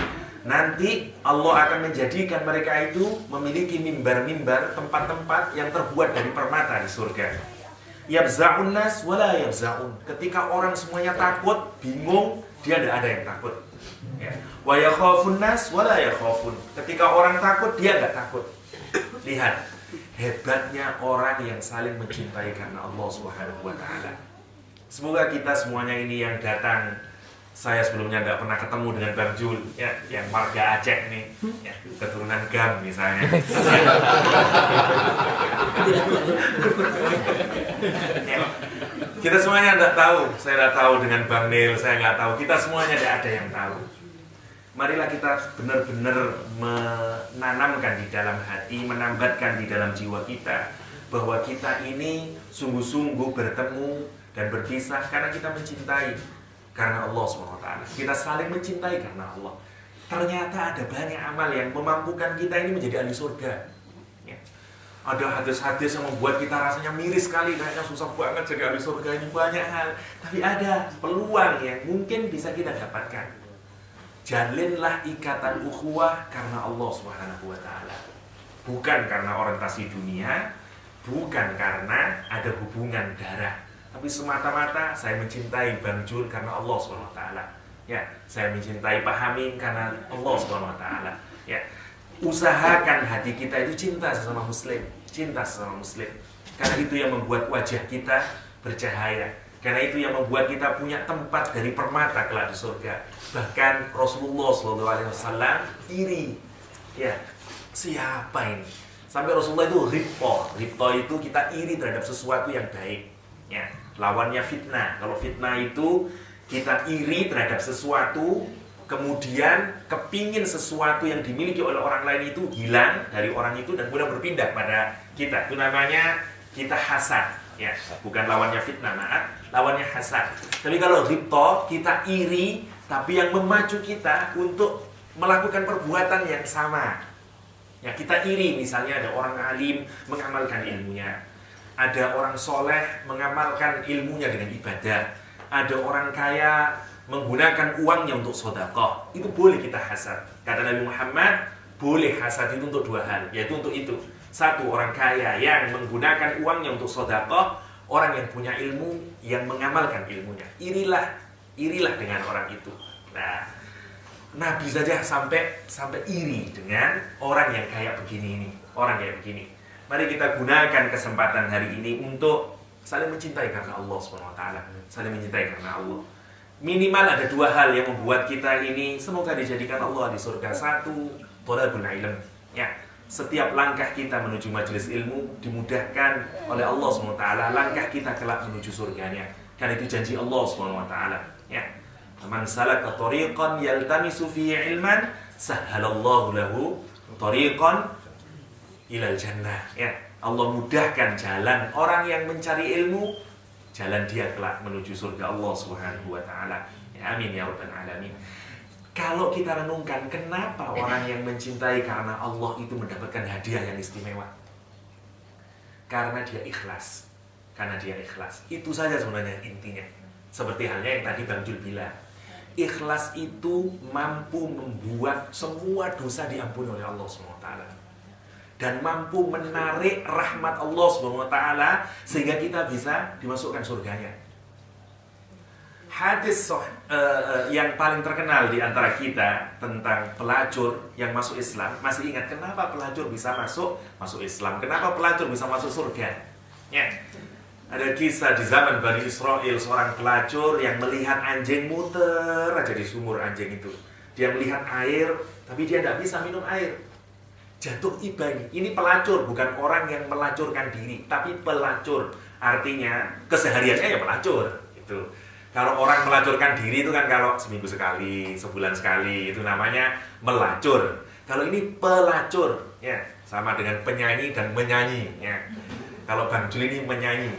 nanti Allah akan menjadikan mereka itu memiliki mimbar-mimbar, tempat-tempat yang terbuat dari permata di surga. Yabza'un nas wala yabza'un, ketika orang semuanya takut, bingung, dia tidak ada yang takut. Ya. Wa yakhafun nas wala yakhafun, ketika orang takut, dia tidak takut. Lihat hebatnya orang yang saling mencintai karena Allah Subhanahu wa taala. Semoga kita semuanya ini yang datang, saya sebelumnya tidak pernah ketemu dengan Bang Jul, ya, yang warga Aceh nih, ya, keturunan Gam misalnya. Ya, kita semuanya tidak tahu, saya tidak tahu dengan Bang Nil, saya nggak tahu, kita semuanya tidak ada yang tahu. Marilah kita benar-benar menanamkan di dalam hati, menambatkan di dalam jiwa kita bahwa kita ini sungguh-sungguh bertemu dan berpisah karena kita mencintai karena Allah SWT. Kita saling mencintai karena Allah. Ternyata ada banyak amal yang memampukan kita ini menjadi ahli surga. Ya. Ada hadis-hadis yang membuat kita rasanya miris sekali, kayaknya susah banget jadi ahli surga ini, banyak hal. Tapi ada peluang yang mungkin bisa kita dapatkan. Jalinlah ikatan ukhuwah karena Allah Subhanahu wa taala. Bukan karena orientasi dunia, bukan karena ada hubungan darah, tapi semata-mata saya mencintai Bang Jul karena Allah Subhanahu wa taala. Ya, saya mencintai Pak Hamim karena Allah Subhanahu wa taala. Ya. Usahakan hati kita itu cinta sesama muslim, cinta sesama muslim. Karena itu yang membuat wajah kita bercahaya. Karena itu yang membuat kita punya tempat dari permata kelak di surga. Bahkan Rasulullah SAW iri. Ya, siapa ini? Sampai Rasulullah itu ripto itu kita iri terhadap sesuatu yang baik. Ya, lawannya fitnah. Kalau fitnah itu kita iri terhadap sesuatu, kemudian kepingin sesuatu yang dimiliki oleh orang lain itu hilang dari orang itu dan kemudian berpindah pada kita. Itu namanya kita hasad. Ya, bukan lawannya fitnah, maaf, lawannya hasad. Tapi kalau ripto, kita iri, tapi yang memacu kita untuk melakukan perbuatan yang sama. Ya, kita iri, misalnya ada orang alim mengamalkan ilmunya, ada orang soleh mengamalkan ilmunya dengan ibadah, ada orang kaya menggunakan uangnya untuk sedekah. Itu boleh kita hasad. Kata Nabi Muhammad, boleh hasad itu untuk dua hal, yaitu untuk itu. Satu, orang kaya yang menggunakan uangnya untuk sedekah, orang yang punya ilmu yang mengamalkan ilmunya. Irilah dengan orang itu. Nah, Nabi saja sampai iri dengan orang yang kayak begini ini, orang kayak begini. Mari kita gunakan kesempatan hari ini untuk saling mencintai karena Allah SWT, saling mencintai karena Allah. Minimal ada dua hal yang membuat kita ini semoga dijadikan Allah di surga. Satu, thalabul ilm. Ya, setiap langkah kita menuju majelis ilmu dimudahkan oleh Allah SWT. Langkah kita kelak menuju surganya. Karena itu janji Allah Subhanahu wa taala, ya. Man salaka tariqan yaltamisu fihi ilman sahhalallahu lahu tariqan ilal jannah, ya. Allah mudahkan jalan orang yang mencari ilmu, jalan dia kelak menuju surga Allah Subhanahu wa taala. Ya, amin ya rabbal alamin. Kalau kita renungkan, kenapa orang yang mencintai karena Allah itu mendapatkan hadiah yang istimewa? Karena dia ikhlas. Karena dia ikhlas. Itu saja sebenarnya intinya. Seperti halnya yang tadi Bang Jul bilang. Ikhlas itu mampu membuat semua dosa diampuni oleh Allah SWT. Dan mampu menarik rahmat Allah SWT sehingga kita bisa dimasukkan surganya. Hadis yang paling terkenal di antara kita tentang pelacur yang masuk Islam, masih ingat kenapa pelacur bisa masuk Islam? Kenapa pelacur bisa masuk surga? Ya. Ada kisah di zaman Bani Israel, seorang pelacur yang melihat anjing muter aja di sumur anjing itu. Dia melihat air, tapi dia tidak bisa minum air. Jatuh iba ini. Ini pelacur, bukan orang yang melacurkan diri, tapi pelacur. Artinya kesehariannya ya pelacur. Itu. Kalau orang melacurkan diri itu kan kalau seminggu sekali, sebulan sekali, itu namanya melacur. Kalau ini pelacur, ya sama dengan penyanyi dan menyanyi. Ya. Kalau Bang Jul ini menyanyi,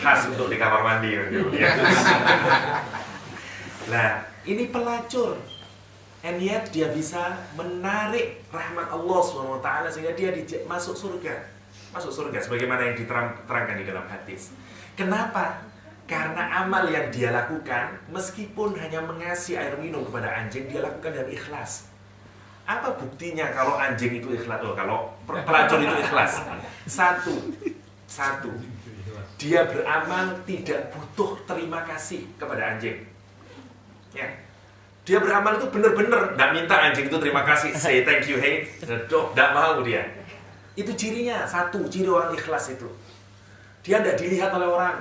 khas untuk di kamar mandi. Ya. Nah, ini pelacur. And yet dia bisa menarik rahmat Allah SWT sehingga dia masuk surga. Masuk surga sebagaimana yang diterangkan di dalam hadis. Kenapa? Karena amal yang dia lakukan, meskipun hanya mengasih air minum kepada anjing, dia lakukan dengan ikhlas. Apa buktinya kalau anjing itu ikhlas? Kalau pelacur itu ikhlas? Satu, dia beramal tidak butuh terima kasih kepada anjing. Ya. Dia beramal itu benar-benar tidak minta anjing itu terima kasih, say thank you, hey, tidak mau dia. Itu cirinya, ciri orang ikhlas itu. Dia tidak dilihat oleh orang.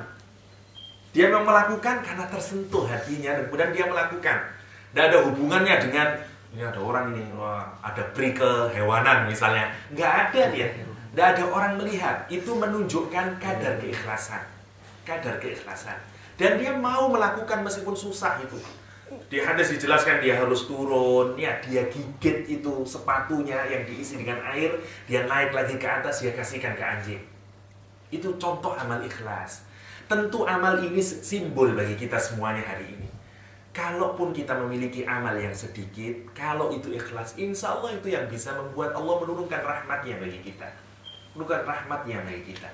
Dia memang melakukan karena tersentuh hatinya dan kemudian dia melakukan. Tidak ada hubungannya dengan ini ada orang ini, wah, ada peri kehewanan misalnya. Nggak ada dia. Tidak ada orang melihat. Itu menunjukkan kadar keikhlasan. Kadar keikhlasan. Dan dia mau melakukan meskipun susah itu. Di hadis dijelaskan dia harus turun, ya dia gigit itu sepatunya yang diisi dengan air, dia naik lagi ke atas, dia kasihkan ke anjing. Itu contoh amal ikhlas. Tentu amal ini simbol bagi kita semuanya hari ini. Kalaupun kita memiliki amal yang sedikit, kalau itu ikhlas, insya Allah itu yang bisa membuat Allah menurunkan rahmatnya bagi kita. Menurunkan rahmatnya bagi kita.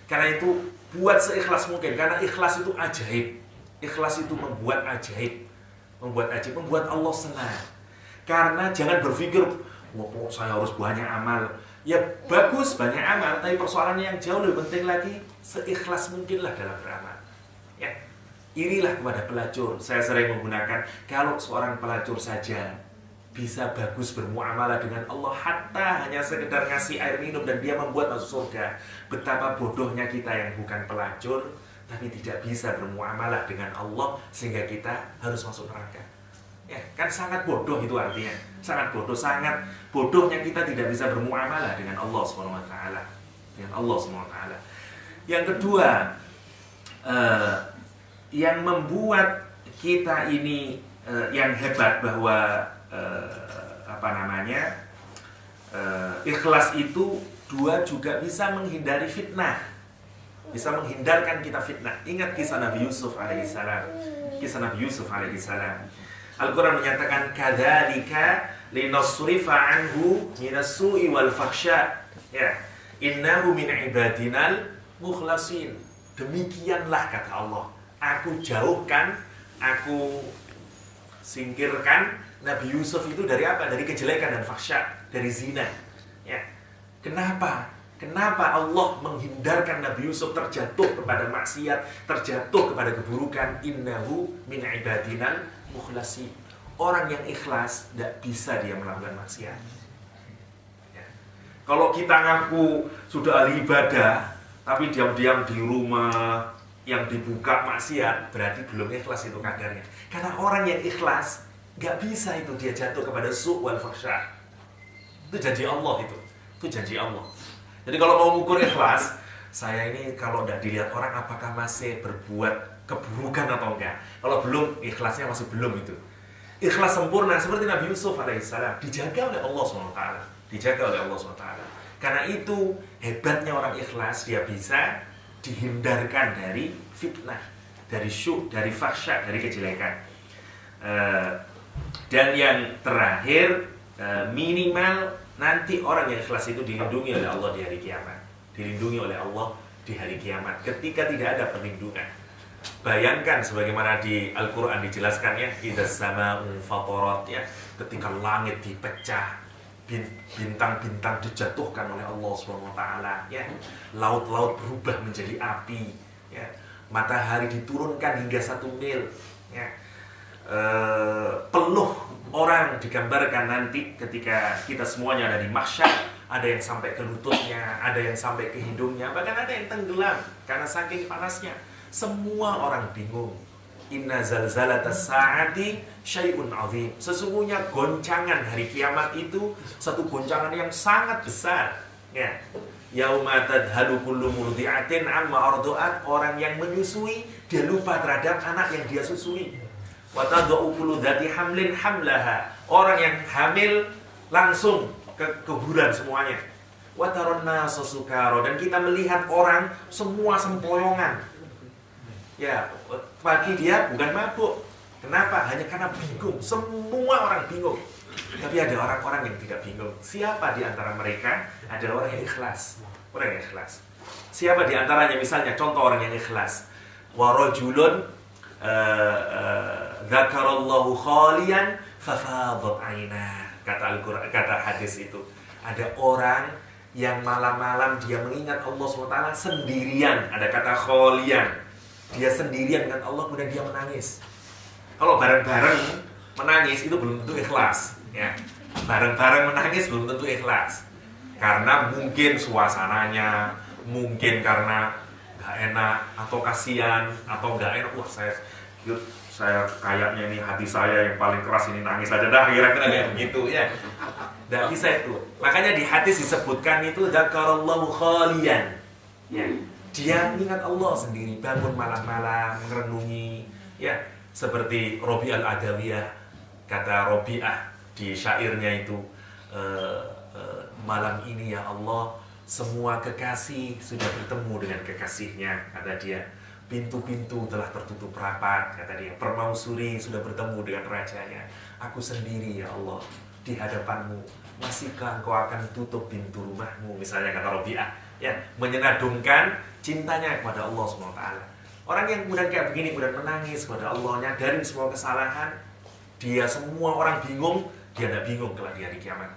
Karena itu buat seikhlas mungkin, karena ikhlas itu ajaib. Ikhlas itu membuat ajaib. Membuat Allah senang. Karena jangan berpikir, wah saya harus banyak amal. Ya bagus banyak amal, tapi persoalannya yang jauh lebih penting lagi, seikhlas mungkinlah dalam beramal. Ya, irilah kepada pelacur. Saya sering menggunakan, kalau seorang pelacur saja bisa bagus bermuamalah dengan Allah, hatta hanya sekedar ngasih air minum dan dia membuat masuk surga. Betapa bodohnya kita yang bukan pelacur, tapi tidak bisa bermuamalah dengan Allah sehingga kita harus masuk neraka. Ya, kan sangat bodoh itu artinya. Sangat bodohnya kita tidak bisa bermuamalah dengan Allah SWT. Dengan Allah SWT. Yang kedua, yang membuat kita ini yang hebat bahwa ikhlas itu juga bisa menghindari fitnah. Bisa menghindarkan kita fitnah. Ingat kisah Nabi Yusuf alaihissalam. Al-Quran menyatakan kadzalika linasrifa anhu minassu'i wal fahsya. Ya, innahu min ibadinal mukhlasin. Demikianlah kata Allah, aku jauhkan, aku singkirkan Nabi Yusuf itu dari apa? Dari kejelekan dan fahsya, dari zina. Ya. Kenapa Allah menghindarkan Nabi Yusuf terjatuh kepada maksiat, terjatuh kepada keburukan? Innahu min ibadinal mukhlasin. Orang yang ikhlas tidak bisa dia melakukan maksiat. Ya. Kalau kita ngaku sudah ahli ibadah, tapi diam-diam di rumah yang dibuka maksiat, berarti belum ikhlas itu kadarnya. Karena orang yang ikhlas nggak bisa itu dia jatuh kepada su' wal fahsya. Itu janji Allah itu. Itu janji Allah. Jadi kalau mau mengukur ikhlas, saya ini kalau tidak dilihat orang apakah masih berbuat keburukan atau enggak. Kalau belum, ikhlasnya masih belum itu. Ikhlas sempurna seperti Nabi Yusuf alaihissalam dijaga oleh Allah SWT. Dijaga oleh Allah SWT. Karena itu hebatnya orang ikhlas, dia bisa dihindarkan dari fitnah, dari syuk, dari fahsya, dari kejelekan. Dan yang terakhir, minimal nanti orang yang ikhlas itu dilindungi oleh Allah di hari kiamat. Dilindungi oleh Allah di hari kiamat ketika tidak ada perlindungan. Bayangkan sebagaimana di Al-Quran dijelaskannya, idzas sama'u fatarat, ya, ketika langit dipecah, bintang-bintang dijatuhkan oleh Allah SWT, ya, laut-laut berubah menjadi api, ya, matahari diturunkan hingga 1 mil, ya, peluh orang digambarkan nanti ketika kita semuanya ada di mahsyar, ada yang sampai ke lututnya, ada yang sampai ke hidungnya, bahkan ada yang tenggelam karena saking panasnya. Semua orang bingung. Inna zalzalatas sa'ati syai'un 'azim. Sesungguhnya goncangan hari kiamat itu satu goncangan yang sangat besar. Ya. Yauma tadhalu kullu murdi'atin amma arda'at, orang yang menyusui dia lupa terhadap anak yang dia susui. Wa tad'u kullu dzati hamlin hamlaha. Orang yang hamil langsung keguguran semuanya. Wa taranna sukara, dan kita melihat orang semua sempoyongan. Ya, pagi dia bukan mabuk. Kenapa? Hanya karena bingung. Semua orang bingung. Tapi ada orang-orang yang tidak bingung. Siapa di antara mereka adalah orang yang ikhlas. Orang yang ikhlas. Siapa di antaranya, misalnya contoh orang yang ikhlas. Wa rajulun dzakarallahu khalian fafadat ainah. Kata Al-Qur'an, kata hadis itu. Ada orang yang malam-malam dia mengingat Allah SWT sendirian. Ada kata khalian. Dia sendirian dengan Allah, kemudian dia menangis. Kalau bareng-bareng menangis itu belum tentu ikhlas, ya. Bareng-bareng menangis belum tentu ikhlas. Karena mungkin suasananya, mungkin karena nggak enak atau kasihan atau nggak enak. Wah, saya kayaknya ini hati saya yang paling keras ini, nangis aja dah, kira-kira kayak begitu, ya. Nggak bisa itu. Makanya di hadis disebutkan itu dzakarallahu khalian, ya. Dia ingat Allah sendiri, bangun malam-malam, merenungi, ya, seperti Robi al-Adawiyah, kata Robi'ah di syairnya itu, malam ini ya Allah, semua kekasih sudah bertemu dengan kekasihnya, kata dia. Pintu-pintu telah tertutup rapat, kata dia. Permausuri sudah bertemu dengan rajanya. Aku sendiri ya Allah, di hadapanmu, masihkah engkau akan tutup pintu rumahmu, misalnya kata Robi'ah, ya, menyenandungkan cintanya kepada Allah SWT. Orang yang kemudian kayak begini, kemudian menangis kepada Allah, nyadarin semua kesalahan, dia semua orang bingung, dia tidak bingung kelak di hari kiamat.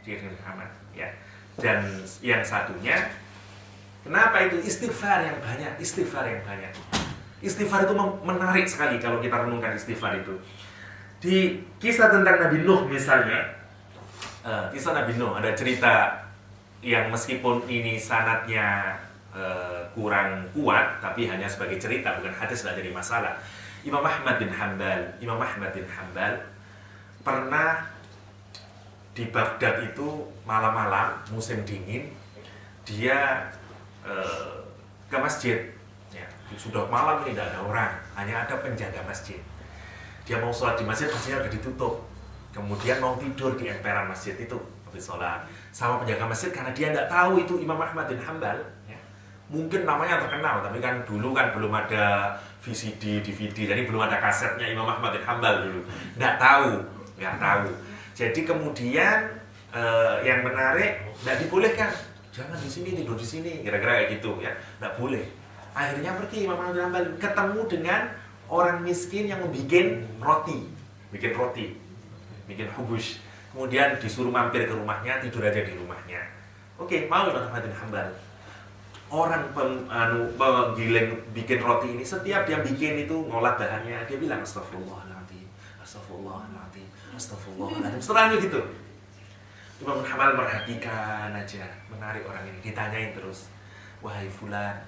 Di hari kiamat, ya. Dan yang satunya, kenapa itu? Istighfar yang banyak, istighfar yang banyak. Istighfar itu menarik sekali kalau kita renungkan istighfar itu. Di kisah tentang Nabi Nuh misalnya, kisah Nabi Nuh, ada cerita yang meskipun ini sanadnya kurang kuat, tapi hanya sebagai cerita, bukan hadis, tidak jadi masalah. Imam Ahmad bin Hanbal pernah di Baghdad itu malam-malam musim dingin, dia ke masjid, ya, sudah malam ini tidak ada orang, hanya ada penjaga masjid. Dia mau sholat di masjid, masjidnya sudah ditutup. Kemudian mau tidur di emperan masjid itu, habis sholat sama penjaga masjid, karena dia tidak tahu itu Imam Ahmad bin Hanbal, ya. Mungkin namanya terkenal, tapi kan dulu kan belum ada VCD, DVD, jadi belum ada kasetnya Imam Ahmad bin Hanbal dulu. Nggak tahu. Jadi kemudian yang menarik, nggak dibolehkan. Jangan di sini, tidur di sini, kira-kira kayak gitu, ya. Nggak boleh. Akhirnya pergi Imam Ahmad bin Hanbal, ketemu dengan orang miskin yang bikin roti, bikin hubush. Kemudian disuruh mampir ke rumahnya, tidur aja di rumahnya. Oke, mau Imam Ahmad bin Hanbal. Orang penggiling bikin roti ini, setiap dia bikin itu ngolah bahannya, dia bilang astagfirullahaladzim, astagfirullahaladzim, astagfirullahaladzim. Setelahnya gitu. Imam Hanbal merhatikan aja, menarik orang ini, ditanyain terus, wahai fulan,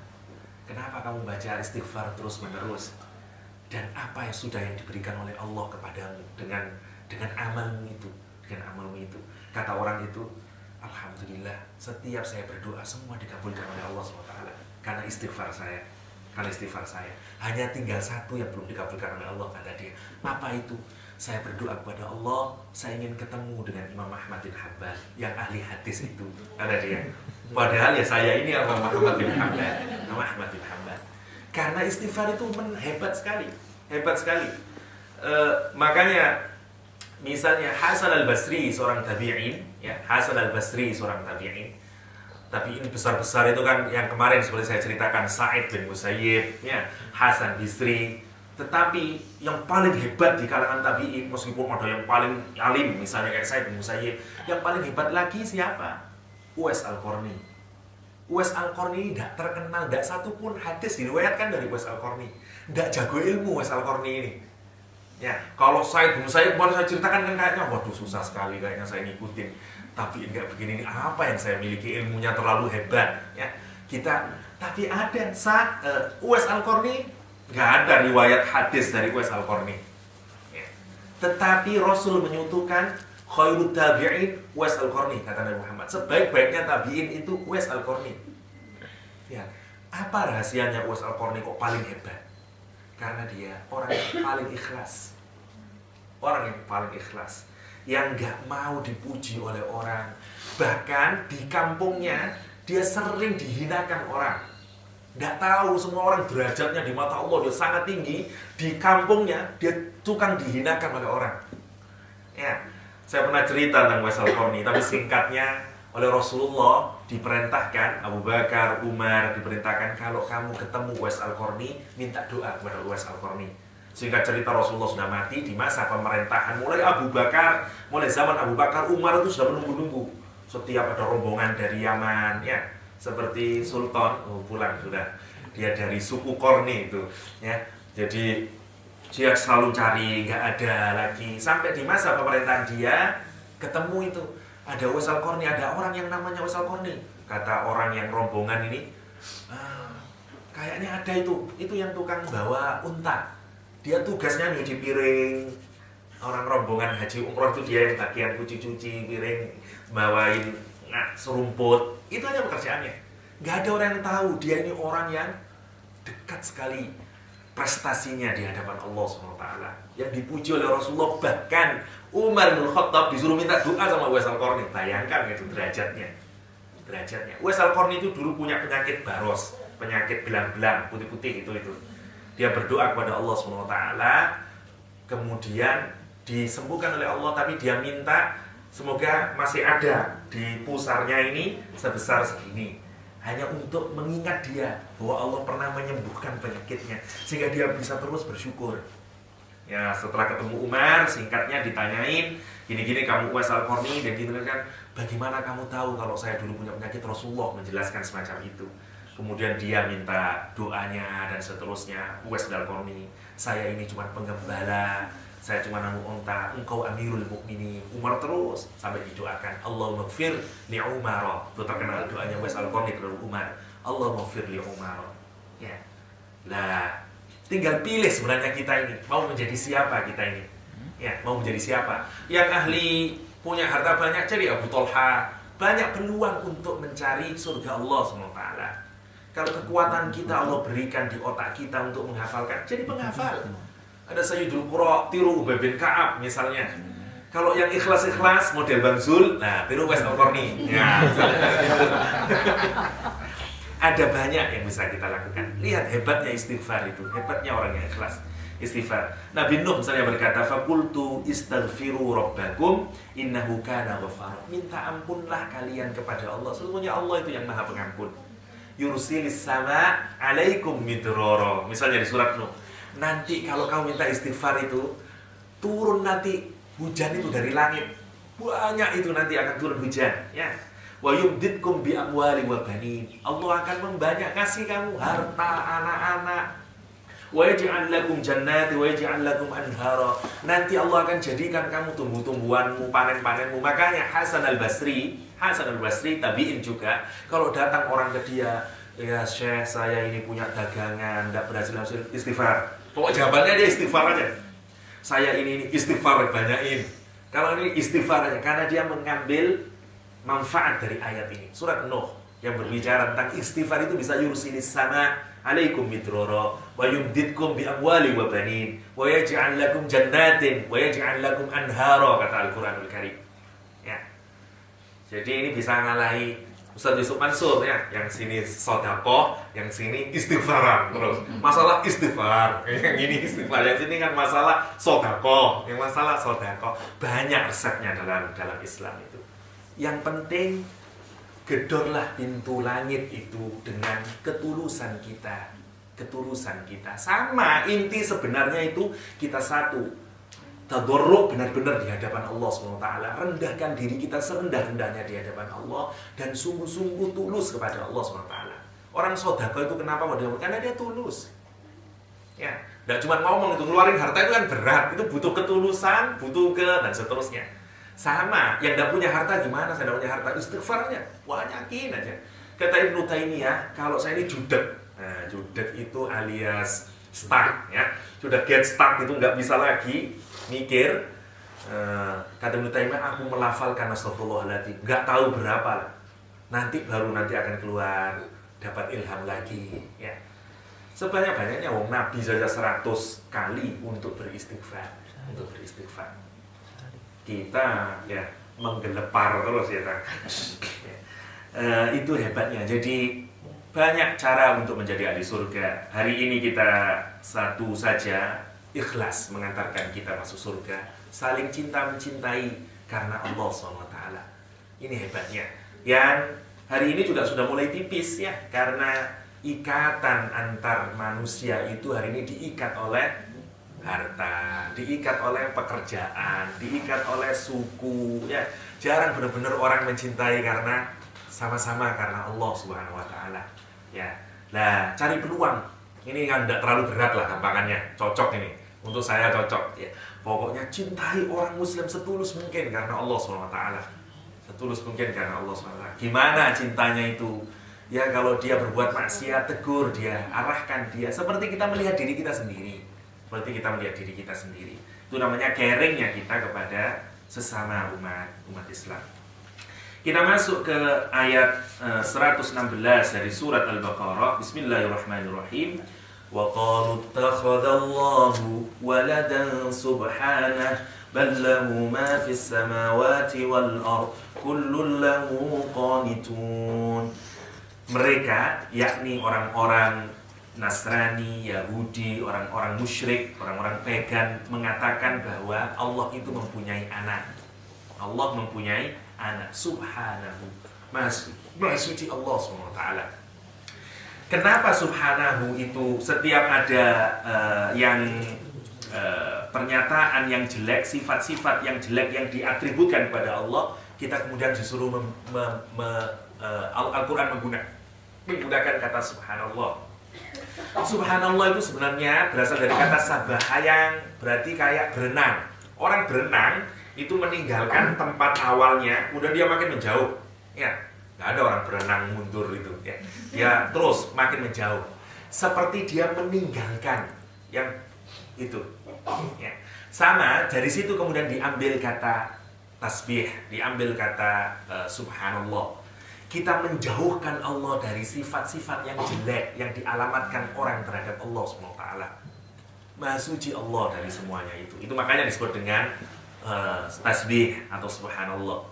kenapa kamu baca istighfar terus menerus? Dan apa yang sudah yang diberikan oleh Allah kepadamu dengan amalmu itu? Kata orang itu, alhamdulillah, setiap saya berdoa semua dikabulkan oleh Allah SWT karena istighfar saya. karena istighfar saya. Hanya tinggal satu yang belum dikabulkan oleh Allah, kata dia. Apa itu? Saya berdoa kepada Allah, saya ingin ketemu dengan Imam Ahmad bin Hanbal yang ahli hadis itu, kata dia. Padahal ya saya ini Imam Ahmad bin Hanbal, Imam Ahmad bin Hanbal. Karena istighfar itu hebat sekali, hebat sekali. Makanya misalnya Hasan al-Basri seorang tabi'in, ya, Hasan al-Basri seorang tabi'in besar-besar itu kan yang kemarin seperti saya ceritakan, Sa'id bin Musayyib, ya, Hasan Bisri. Tetapi yang paling hebat di kalangan tabi'in, meskipun ada yang paling alim misalnya kayak Sa'id bin Musayyib, yang paling hebat lagi siapa? Uwais Al-Qarni. Uwais Al-Qarni tidak terkenal, tidak satu pun hadis diriwayatkan dari Uwais Al-Qarni. Tidak jago ilmu Uwais Al-Qarni ini. Ya, kalau Sa'id bin Musayyib kemarin saya ceritakan kan kayaknya waduh susah sekali kayaknya saya ngikutin. Tapi enggak begini, ini apa yang saya miliki, ilmunya terlalu hebat, ya. Tapi ada Uwais Al-Qarni, enggak ada riwayat hadis dari Uwais Al-Qarni. Ya. Tetapi Rasul menyutukan khairut tabi'in Uwais Al-Qarni, kata Nabi Muhammad. Sebaik-baiknya tabi'in itu Uwais Al-Qarni. Ya. Apa rahasianya Uwais Al-Qarni kok paling hebat? Karena dia orang yang paling ikhlas. Orang yang paling ikhlas, yang gak mau dipuji oleh orang. Bahkan di kampungnya dia sering dihinakan orang. Gak tahu, semua orang derajatnya di mata Allah dia sangat tinggi. Di kampungnya dia tukang dihinakan oleh orang. Ya, saya pernah cerita tentang Uwais Al-Qarni, tapi singkatnya oleh Rasulullah diperintahkan, Abu Bakar, Umar diperintahkan, kalau kamu ketemu Uwais Al-Qarni, minta doa kepada Uwais Al-Qarni. Sehingga cerita Rasulullah sudah mati di masa pemerintahan mulai zaman Abu Bakar, Umar itu sudah menunggu-nunggu. Setiap ada rombongan dari Yaman, ya, seperti Sultan, pulang sudah. Dia dari suku Qarni itu, ya. Jadi dia selalu cari, nggak ada lagi. Sampai di masa pemerintahan dia ketemu itu. Ada Uwais Al-Qarni, ada orang yang namanya Uwais Al-Qarni. Kata orang yang rombongan ini, kayaknya ada itu yang tukang bawa unta. Dia tugasnya nyuci piring. Orang rombongan haji umroh itu dia yang bagian cuci-cuci piring, bawain serumput. Itu aja pekerjaannya. Gak ada orang yang tahu dia ini orang yang dekat sekali prestasinya di hadapan Allah SWT, yang dipuji oleh Rasulullah. Bahkan Umar bin Khattab disuruh minta doa sama Uwais Al-Qarni. Bayangkan itu derajatnya. Uwais Al-Qarni itu dulu punya penyakit baros, penyakit belang-belang putih-putih itu. Dia berdoa kepada Allah SWT, kemudian disembuhkan oleh Allah, tapi dia minta semoga masih ada di pusarnya ini sebesar segini, hanya untuk mengingat dia bahwa Allah pernah menyembuhkan penyakitnya, sehingga dia bisa terus bersyukur. Ya, setelah ketemu Umar, singkatnya ditanyain, gini-gini kamu Uwais Al-Qarni, dan gitu kan, bagaimana kamu tahu kalau saya dulu punya penyakit? Rasulullah menjelaskan semacam itu. Kemudian dia minta doanya dan seterusnya. Uwais Al-Qarni, saya ini cuma penggembala, saya cuma nanggung unta, engkau Amirul Mukminin. Umar terus sampai didoakan, Allahumma gfir li Umar. Itu terkenal doanya Uwais Al-Qarni kepada Umar, Allahumma gfir li Umar. Ya. Nah, tinggal pilih sebenarnya kita ini mau menjadi siapa kita ini. Ya, mau menjadi siapa? Yang ahli punya harta banyak jadi Abu Thalha, banyak peluang untuk mencari surga Allah SWT. Kalau kekuatan kita Allah berikan di otak kita untuk menghafalkan, jadi penghafal. Ada Sayyidul Qura, tiru Ubay bin Ka'ab misalnya. Kalau yang ikhlas-ikhlas model Bang Zul, nah tiru Uwais Al-Qarni. Ya. Ada banyak yang bisa kita lakukan. Lihat hebatnya istighfar itu, hebatnya orang yang ikhlas istighfar. Nabi Nuh misalnya berkata, "Faqultu istaghfiru rabbakum innahu kana ghaffara." Minta ampunlah kalian kepada Allah. Sesungguhnya Allah itu yang Maha Pengampun. Yursilis sama alaikum midrara. Misalnya di surat Nuh. Nanti kalau kamu minta istighfar itu, turun nanti hujan itu dari langit. Banyak itu nanti akan turun hujan, ya. Wa yumditkum bi amwali wa banin. Allah akan membanyak kasih kamu harta, anak-anak. Wa yaj'al lakum jannati wa yaj'al lakum anhara. Nanti Allah akan jadikan kamu tumbuh-tumbuhanmu, panen-panenmu. Makanya Hasan Al-Basri tabi'in juga, kalau datang orang ke dia, ya Syekh, saya ini punya dagangan, tidak berhasil istighfar. Pokok jawabannya dia istighfar aja. Saya ini istighfar banyakin. Kalau ini istighfar aja, karena dia mengambil manfaat dari ayat ini. Surat Nuh yang berbicara tentang istighfar itu bisa yursilis sama alaikum midrara wa yumdidkum bi amwali wa banin wa yaj'al lakum jannatin wa yaj'al lakum anhara, kata Al-Qur'anul Karim. Ya. Jadi ini bisa ngalahi Ustaz Yusuf Mansur ya, yang sini sedekah, yang sini istighfaran terus. Masalah istighfar, yang ini istighfar, yang sini kan masalah sedekah, yang masalah sedekah. Banyak resepnya dalam Islam itu. Yang penting gedorlah pintu langit itu dengan ketulusan kita. Ketulusan kita. Sama inti sebenarnya itu kita satu. Tadarruk benar-benar di hadapan Allah SWT. Rendahkan diri kita serendah-rendahnya di hadapan Allah. Dan sungguh-sungguh tulus kepada Allah SWT. Orang sedekah itu kenapa? Karena dia tulus. Ya, nggak cuma ngomong itu, ngeluarin harta itu kan berat. Itu butuh ketulusan, butuh dan seterusnya. Sama, yang tidak punya harta gimana? Saya tidak punya harta, istighfarnya banyakin aja. Kata Ibnu Taimiyah, kalau saya ini judek. Nah, judek itu alias stuck ya. Sudah get stuck itu nggak bisa lagi mikir. Kata Ibnu Taimiyah, aku melafalkan astagfirullahaladzim, nggak tahu berapa lah. Nanti akan keluar, dapat ilham lagi ya. Sebanyak-banyaknya wong Nabi saja 100 kali untuk beristighfar. Kita ya menggelepar terus ya kan. Itu hebatnya. Jadi banyak cara untuk menjadi ahli surga. Hari ini kita satu saja, ikhlas mengantarkan kita masuk surga. Saling cinta mencintai karena Allah SWT. Ini hebatnya. Yang hari ini juga sudah mulai tipis ya, karena ikatan antar manusia itu hari ini diikat oleh harta, diikat oleh pekerjaan, diikat oleh suku ya. Jarang benar-benar orang mencintai karena sama-sama karena Allah Subhanahu wa taala. Ya. Nah, cari peluang. Ini kan tidak terlalu berat lah gampangannya. Cocok ini. Untuk saya cocok ya. Pokoknya cintai orang muslim setulus mungkin karena Allah Subhanahu wa taala. Setulus mungkin karena Allah Subhanahu wa taala. Gimana cintanya itu? Ya kalau dia berbuat maksiat, tegur dia, arahkan dia seperti kita melihat diri kita sendiri. Seperti kita melihat diri kita sendiri. Itu namanya caringnya kita kepada sesama umat Islam. Kita masuk ke ayat 116 dari surat Al-Baqarah. Bismillahirrahmanirrahim. Wa qalu ittakhadallahu waladan subhanahu bal lahu ma fis samawati wal ard kullun lahu qanitun. Mereka, yakni orang-orang Nasrani, Yahudi, orang-orang musyrik, orang-orang pagan mengatakan bahwa Allah itu mempunyai anak. Allah mempunyai anak. Subhanahu. Maha suci Allah SWT. Kenapa subhanahu itu setiap ada pernyataan yang jelek, sifat-sifat yang jelek yang diatributkan kepada Allah, kita kemudian disuruh Al-Quran menggunakan kata subhanallah. Subhanallah itu sebenarnya berasal dari kata sabaha yang berarti kayak berenang. Orang berenang itu meninggalkan tempat awalnya, kemudian dia makin menjauh. Ya, nggak ada orang berenang mundur itu. Ya, dia terus makin menjauh. Seperti dia meninggalkan yang itu. Ya. Sama dari situ kemudian diambil kata tasbih, diambil kata subhanallah. Kita menjauhkan Allah dari sifat-sifat yang jelek yang dialamatkan orang terhadap Allah SWT. Maha suci Allah dari semuanya itu. Itu makanya disebut dengan tasbih atau subhanallah.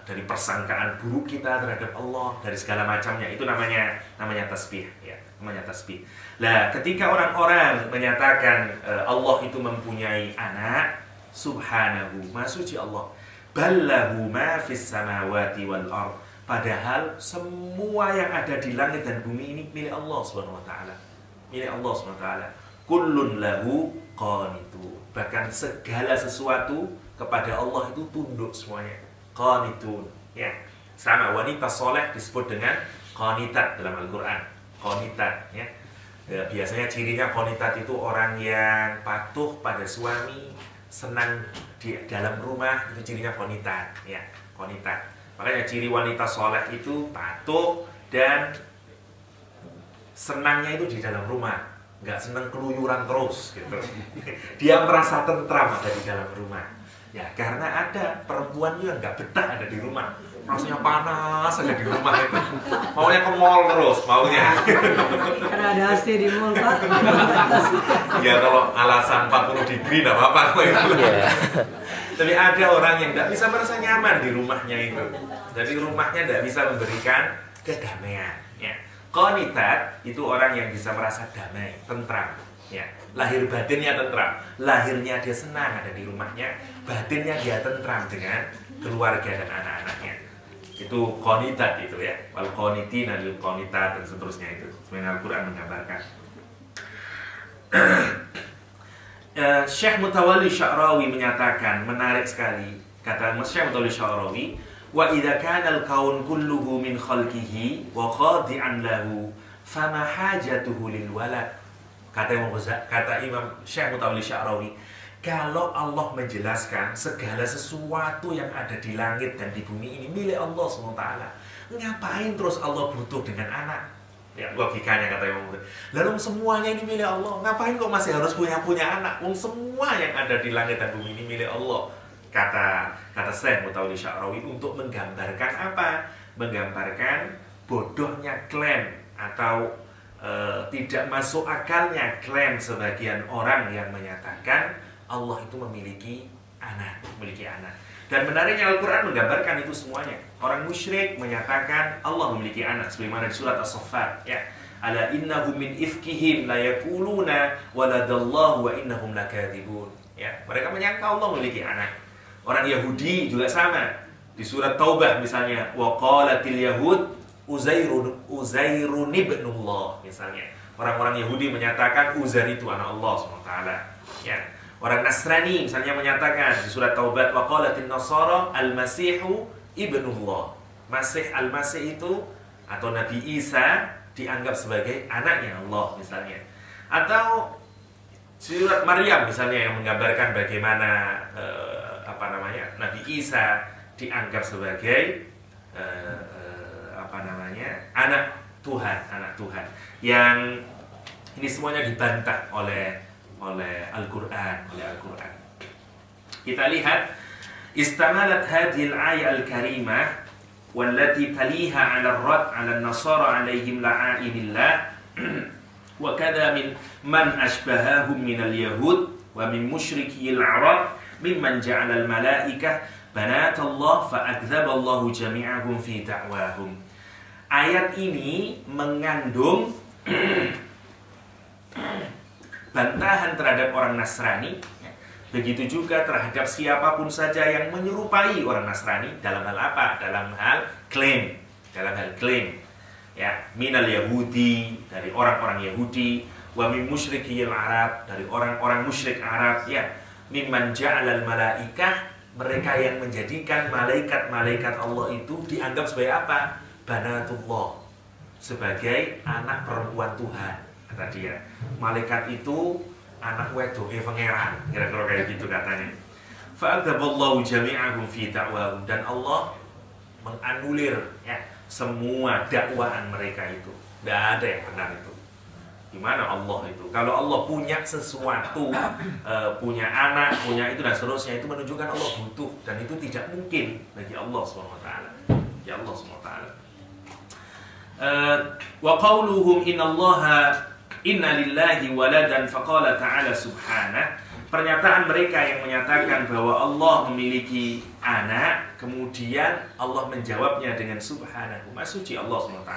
Dari persangkaan buruk kita terhadap Allah, dari segala macamnya, itu namanya tasbih ya, namanya tasbih. Nah, ketika orang-orang menyatakan Allah itu mempunyai anak, subhanahu, maha suci Allah. Ballahu ma fis samawati wal ard. Padahal semua yang ada di langit dan bumi ini milik Allah Subhanahu wa taala. Milik Allah Subhanahu wa taala. Kullun lahu qanitun. Bahkan segala sesuatu kepada Allah itu tunduk semuanya. Qanitun. Ya. Sama wanita soleh disebut dengan qanitat dalam Al-Qur'an. Qanitat ya. Biasanya cirinya qanitat itu orang yang patuh pada suami, senang di dalam rumah, itu cirinya qanitat ya. Qanitat. Makanya ciri wanita soleh itu patuh dan senangnya itu di dalam rumah, nggak senang keluyuran terus gitu. Dia merasa tentram ada di dalam rumah. Ya karena ada perempuan yang nggak betah ada di rumah, rasanya panas aja di rumah itu. Maunya ke mall terus, maunya. Karena ada AC di mall, Pak. Ya kalau alasan 40 degree enggak apa-apa kok itu. Tapi ada orang yang tidak bisa merasa nyaman di rumahnya itu. Jadi rumahnya tidak bisa memberikan kedamaian. Ya. Qanitat itu orang yang bisa merasa damai, tentram. Ya. Lahir batinnya tentram, lahirnya dia senang ada di rumahnya, batinnya dia tentram dengan keluarga dan anak-anaknya. Itu qanitat itu ya. Wal qanitina lil qanitat dan seterusnya itu. Sebenarnya Al-Qur'an menggambarkan. Syekh Mutawalli Sya'rawi menyatakan menarik sekali, kata Syekh Mutawalli Sya'rawi, wa idza kana al-kaun kulluhu min khalqihi wa khadi'an lahu fama hajatuhu lil walad. Kata Imam Syekh Mutawalli Sya'rawi, kalau Allah menjelaskan segala sesuatu yang ada di langit dan di bumi ini milik Allah SWT, ngapain terus Allah butuh dengan anak? Ya, logikanya kata Imam Mutawalli. Lalu semuanya ini milik Allah, ngapain kok masih harus punya anak? Semua yang ada di langit dan bumi ini milik Allah. Kata Syekh Mutawalli Sya'rawi untuk menggambarkan apa? Menggambarkan bodohnya klaim atau tidak masuk akalnya klaim sebagian orang yang menyatakan Allah itu memiliki anak. Dan menariknya Al-Quran menggambarkan itu semuanya. Orang musyrik menyatakan Allah memiliki anak, sebagaimana di surat As-Saffat. Ya, ala innahum min ifkihim la yaquluna waladallahu wa innahum lakadzibun. Ya, mereka menyangka Allah memiliki anak. Orang Yahudi juga sama. Di surat Taubah misalnya, wa qalatil yahud Uzairun ibnullah misalnya. Orang-orang Yahudi menyatakan Uzair itu anak Allah SWT. Ya. Orang Nasrani misalnya menyatakan di surat Taubat wa qalatin nasara al-masihu ibnullah. Al-Masih itu atau Nabi Isa dianggap sebagai anaknya Allah misalnya. Atau surat Maryam misalnya yang menggambarkan bagaimana Nabi Isa dianggap sebagai anak Tuhan, yang ini semuanya dibantah oleh Al-Quran. Kita lihat istamalat hadhil ayat al-karimah wallati taliha 'ala ar-rad 'ala an-nasara 'alaihim la'ainillah wa kadha min man ashbahahum min al-yahud wa min musyriki al-'arab mimman ja'ala al-malaikah banatullah fa'akdzaballahu jami'ahum fi da'wahum. Ayat ini mengandung bantahan terhadap orang Nasrani, begitu juga terhadap siapapun saja yang menyerupai orang Nasrani dalam hal apa? Dalam hal klaim. Ya, minal Yahudi, dari orang-orang Yahudi, wa min musyrikil Arab, dari orang-orang musyrik Arab, ya, mimman ja'alal malaikah, mereka yang menjadikan malaikat-malaikat Allah itu dianggap sebagai apa? Banatullah, sebagai anak perempuan Tuhan, kata dia. Malaikat itu anak wedoke pangeran, kira-kira kayak gitu katanya. Fa'adzaballahu jami'ahum fi da'wahum, dan Allah menganulir ya semua dakwaan mereka itu. Tidak ada yang benar itu. Gimana Allah itu? Kalau Allah punya sesuatu, punya anak, punya itu dan seterusnya, itu menunjukkan Allah butuh, dan itu tidak mungkin bagi Allah SWT. Ya Allah SWT. Wa qawluhum inna lillahi waladan faqala ta'ala subhanah. Pernyataan mereka yang menyatakan bahwa Allah memiliki anak, kemudian Allah menjawabnya dengan subhanahu, maha suci Allah SWT.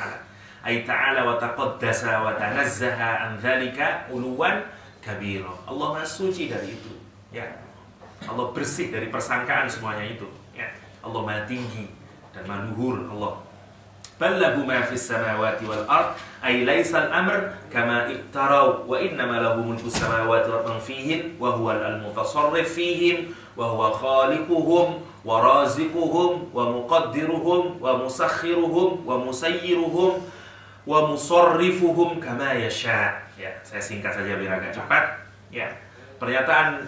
Ay ta'ala wa taqaddasa wa tanazzaha an dzalika uluwan kabira. Allah maha suci dari itu, ya. Allah bersih dari persangkaan semuanya itu, ya. Allah maha tinggi dan maha luhur Allah. Ballahu ma fis samawati wal ard ay laisa al-amr kama iqtarau wa innama lahu mulku samawati wa man fihin wa huwa al-mutasarrif fihim wa huwa khaliquhum wa raziquhum wa muqaddiruhum wa musakhiruhum wa musayyiruhum wa musarrifuhum kama yasha. Ya, saya singkat saja biar agak cepat. Ya. Pernyataan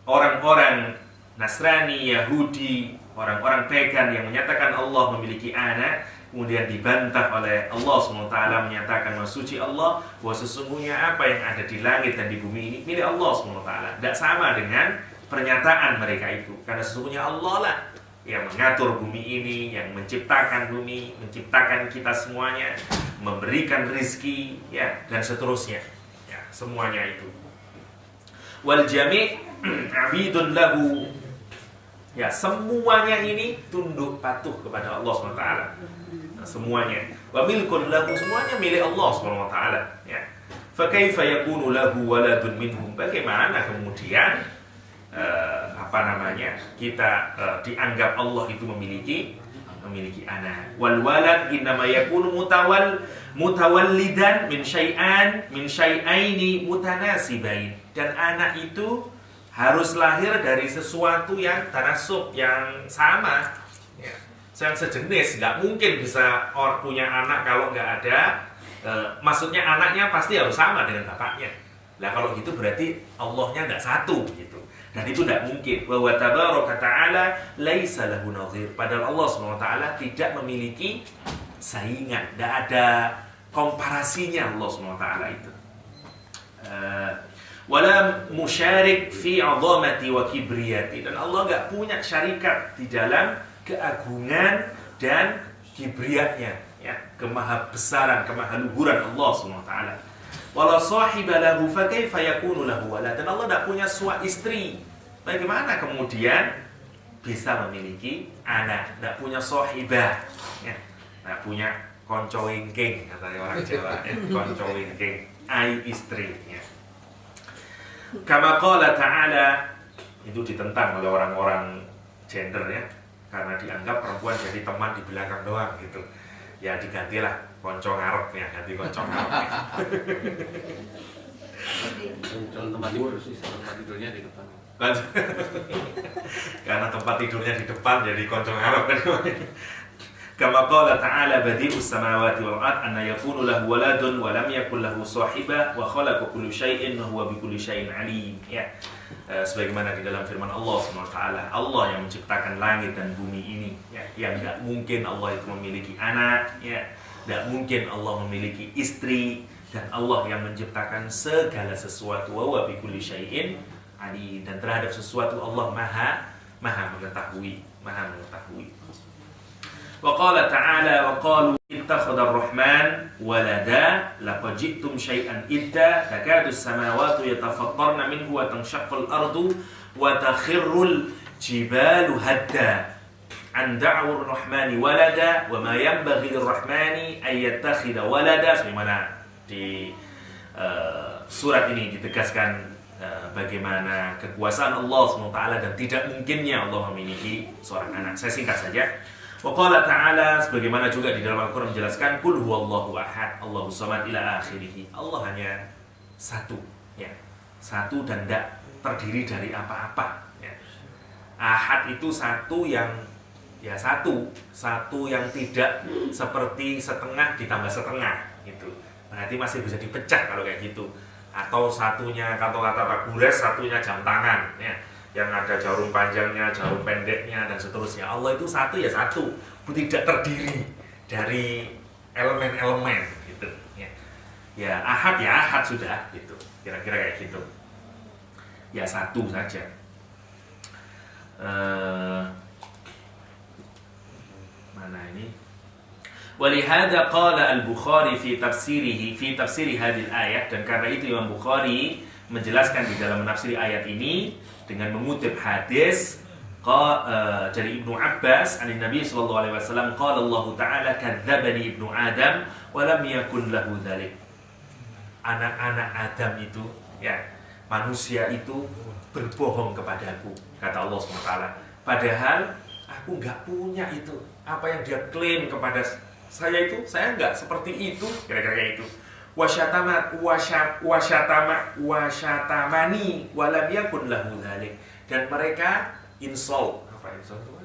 orang-orang Nasrani, Yahudi, orang-orang pagan yang menyatakan Allah memiliki anak, kemudian dibantah oleh Allah SWT menyatakan bahwa suci Allah, bahwa sesungguhnya apa yang ada di langit dan di bumi ini milik Allah SWT. Tidak sama dengan pernyataan mereka itu, karena sesungguhnya Allah lah yang mengatur bumi ini, yang menciptakan bumi, menciptakan kita semuanya, memberikan rizki, ya, dan seterusnya, ya, semuanya itu. Wal jami' abidun lahu, ya, semuanya ini tunduk patuh kepada Allah SWT. Nah, semuanya. Wa milkun lahu, semuanya milik Allah SWT. Ya. Fa kaifa yakunu lahu waladun minhum? Bagaimana kemudian kita dianggap Allah itu memiliki anak. Wal walad innama yakunu mutawallidan min syai'aini mutanasibain. Dan anak itu harus lahir dari sesuatu yang tanasub, yang sama, ya, yang sejenis. Nggak mungkin bisa orang punya anak kalau nggak ada, maksudnya anaknya pasti harus sama dengan bapaknya. Nah kalau gitu berarti Allahnya nggak satu gitu. Dan itu tidak mungkin. Wa tabaraka ta'ala laisa lahu nadhir. Padahal Allah SWT tidak memiliki saingan, tidak ada komparasinya Allah SWT itu. Wala musyarik fi 'azamati wa kibriyati. Dan Allah enggak punya syarikat di dalam keagungan dan kibriyatnya, ya, kemahabesaran, kemahaluhuran Allah SWT. Wala sahiba lahu fa kaifa yakunu lahu walad. Dan Allah enggak punya istri. Bagaimana kemudian bisa memiliki anak? Enggak punya sahibah, ya. Enggak punya konco wingking, kata orang Jawa, ya. Konco wingking, ai istri, ya. Kama qala ta'ala, itu ditentang oleh orang-orang gender, ya, karena dianggap perempuan jadi teman di belakang doang gitu. Ya digantilah konco ngarep, ya, ganti konco ngarep. Tempat tidur sih, tempat tidurnya di depan. Karena tempat tidurnya di depan jadi konco ngarep kan. Kama qala ta'ala badi'us samawati wal ard anna yakunu lahu waladun wa lam yakul lahu sahibah wa khalaqa kulla syai'in wa huwa bikulli syai'in alim. Ya. Sebagaimana di dalam firman Allah SWT, Allah yang menciptakan langit dan bumi ini, ya, yang tidak mungkin Allah itu memiliki anak, ya, tidak mungkin Allah memiliki istri, dan Allah yang menciptakan segala sesuatu, wa huwa bikulli syai'in alim, dan terhadap sesuatu Allah maha mengetahui. Wa qala ta'ala wa qalu ittakhadha ar-rahman walada laqad ji'tum syai'an idda takadu as-samawati yatafattarna minhu wa tanshaqqu al-ardu wa takhirru al-jibalu hadda an da'u ar-rahmani walada wa ma yanbaghi lir-rahmani ay yattakhidha walada. Sebagaimana di surat ini ditegaskan bagaimana kekuasaan Allah SWT dan tidak mungkinnya Allah memiliki seorang anak. Saya singkat saja. Wa qala ta'ala, sebagaimana juga di dalam Al-Quran menjelaskan, Qul huwallahu ahad, Allahu samad ila akhirih. Allah hanya satu, ya. Satu dan tidak terdiri dari apa-apa, ya. Ahad itu satu yang, ya, satu yang tidak seperti setengah ditambah setengah gitu. Berarti masih bisa dipecah kalau kayak gitu. Atau satunya kata-kata Pak Gures, satunya jam tangan, ya, yang ada jarum panjangnya, jarum pendeknya, dan seterusnya. Allah itu satu, ya satu, tidak terdiri dari elemen-elemen gitu, ya. Ya ahad sudah gitu, kira-kira kayak gitu, ya satu saja. Mana ini? Walihada qala al-Bukhari fi tafsiri hadhihi ayat, dan karena itu Imam Bukhari menjelaskan di dalam menafsiri ayat ini dengan mengutip hadis dari Ibnu Abbas dari Nabi sallallahu alaihi wasallam, qala Allah taala kadzdzabani ibnu Adam wa lam yakun lahu dzalik. Anak-anak Adam itu, ya, manusia itu berbohong kepadaku, kata Allah SWT. Padahal aku enggak punya itu. Apa yang dia klaim kepada saya itu, saya enggak seperti itu, kira-kira itu. Wasyatamani walam yakun lahu dzalik. Dan mereka insult, apa insult itu?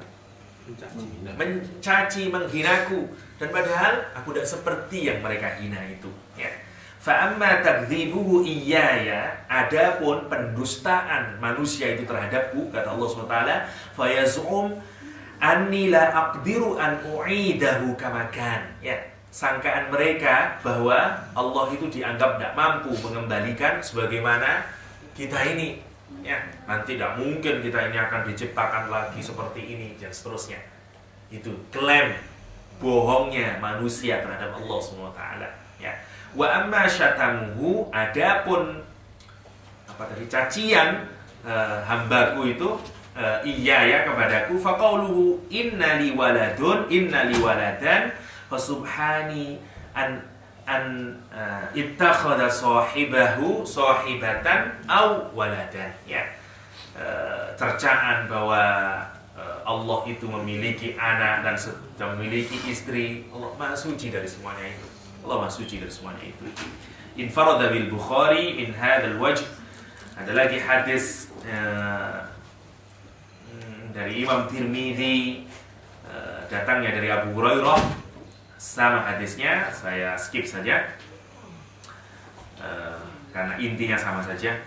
Mencaci, menghinaku, dan padahal aku tidak seperti yang mereka hina itu, ya. Fa amma takdzibuhu iyaya, adapun pendustaan manusia itu terhadapku, kata Allah SWT, fa yaz'um anni la aqdiru an u'idahu kama kan, ya. Sangkaan mereka bahwa Allah itu dianggap tidak mampu mengembalikan sebagaimana kita ini Ya, nanti tidak mungkin kita ini akan diciptakan lagi seperti ini dan seterusnya. Itu klaim bohongnya manusia terhadap Allah SWT. Ya. Wa amma syatamuhu, adapun cacian hambaku itu iya ya kepadaku, faqauluhu inna li waladan fa subhani an ittakhadha sahibatan aw waladan. Ya. Cercaan bahwa Allah itu memiliki anak dan memiliki istri. Allah Maha suci dari semuanya itu. Allah Maha suci dari semuanya itu. Infarada bil Bukhari min hadzal wajh. Ada lagi hadis dari Imam Tirmidzi, datangnya dari Abu Hurairah. Sama hadisnya, saya skip saja karena intinya sama saja.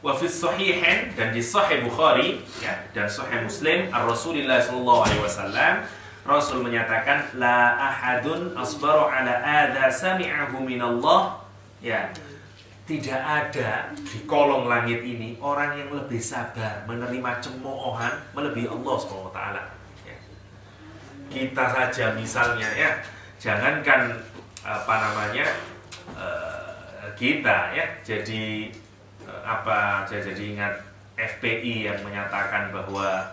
Wa fi sahihain, dan di Sahih Bukhari ya, dan Sahih Muslim, Rasulullah sallallahu alaihi wasallam, Rasul menyatakan la ahadun asbaru ala adza sami'ahu minallah. Ya, tidak ada di kolong langit ini orang yang lebih sabar menerima cemoohan melebihi Allah SWT. Ya. Kita saja misalnya ya, jangankan kita ya, jadi jadi ingat FPI yang menyatakan bahwa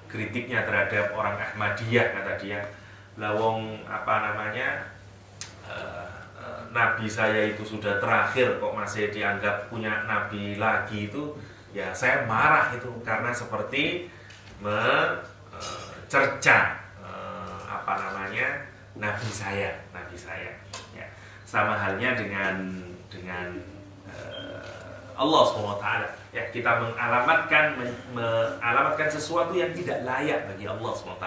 kritiknya terhadap orang Ahmadiyah, kata dia, lawong nabi saya itu sudah terakhir kok masih dianggap punya nabi lagi, itu ya saya marah itu, karena seperti mencerca nabi saya ya. Sama halnya dengan Allah SWT ya, kita mengalamatkan sesuatu yang tidak layak bagi Allah SWT,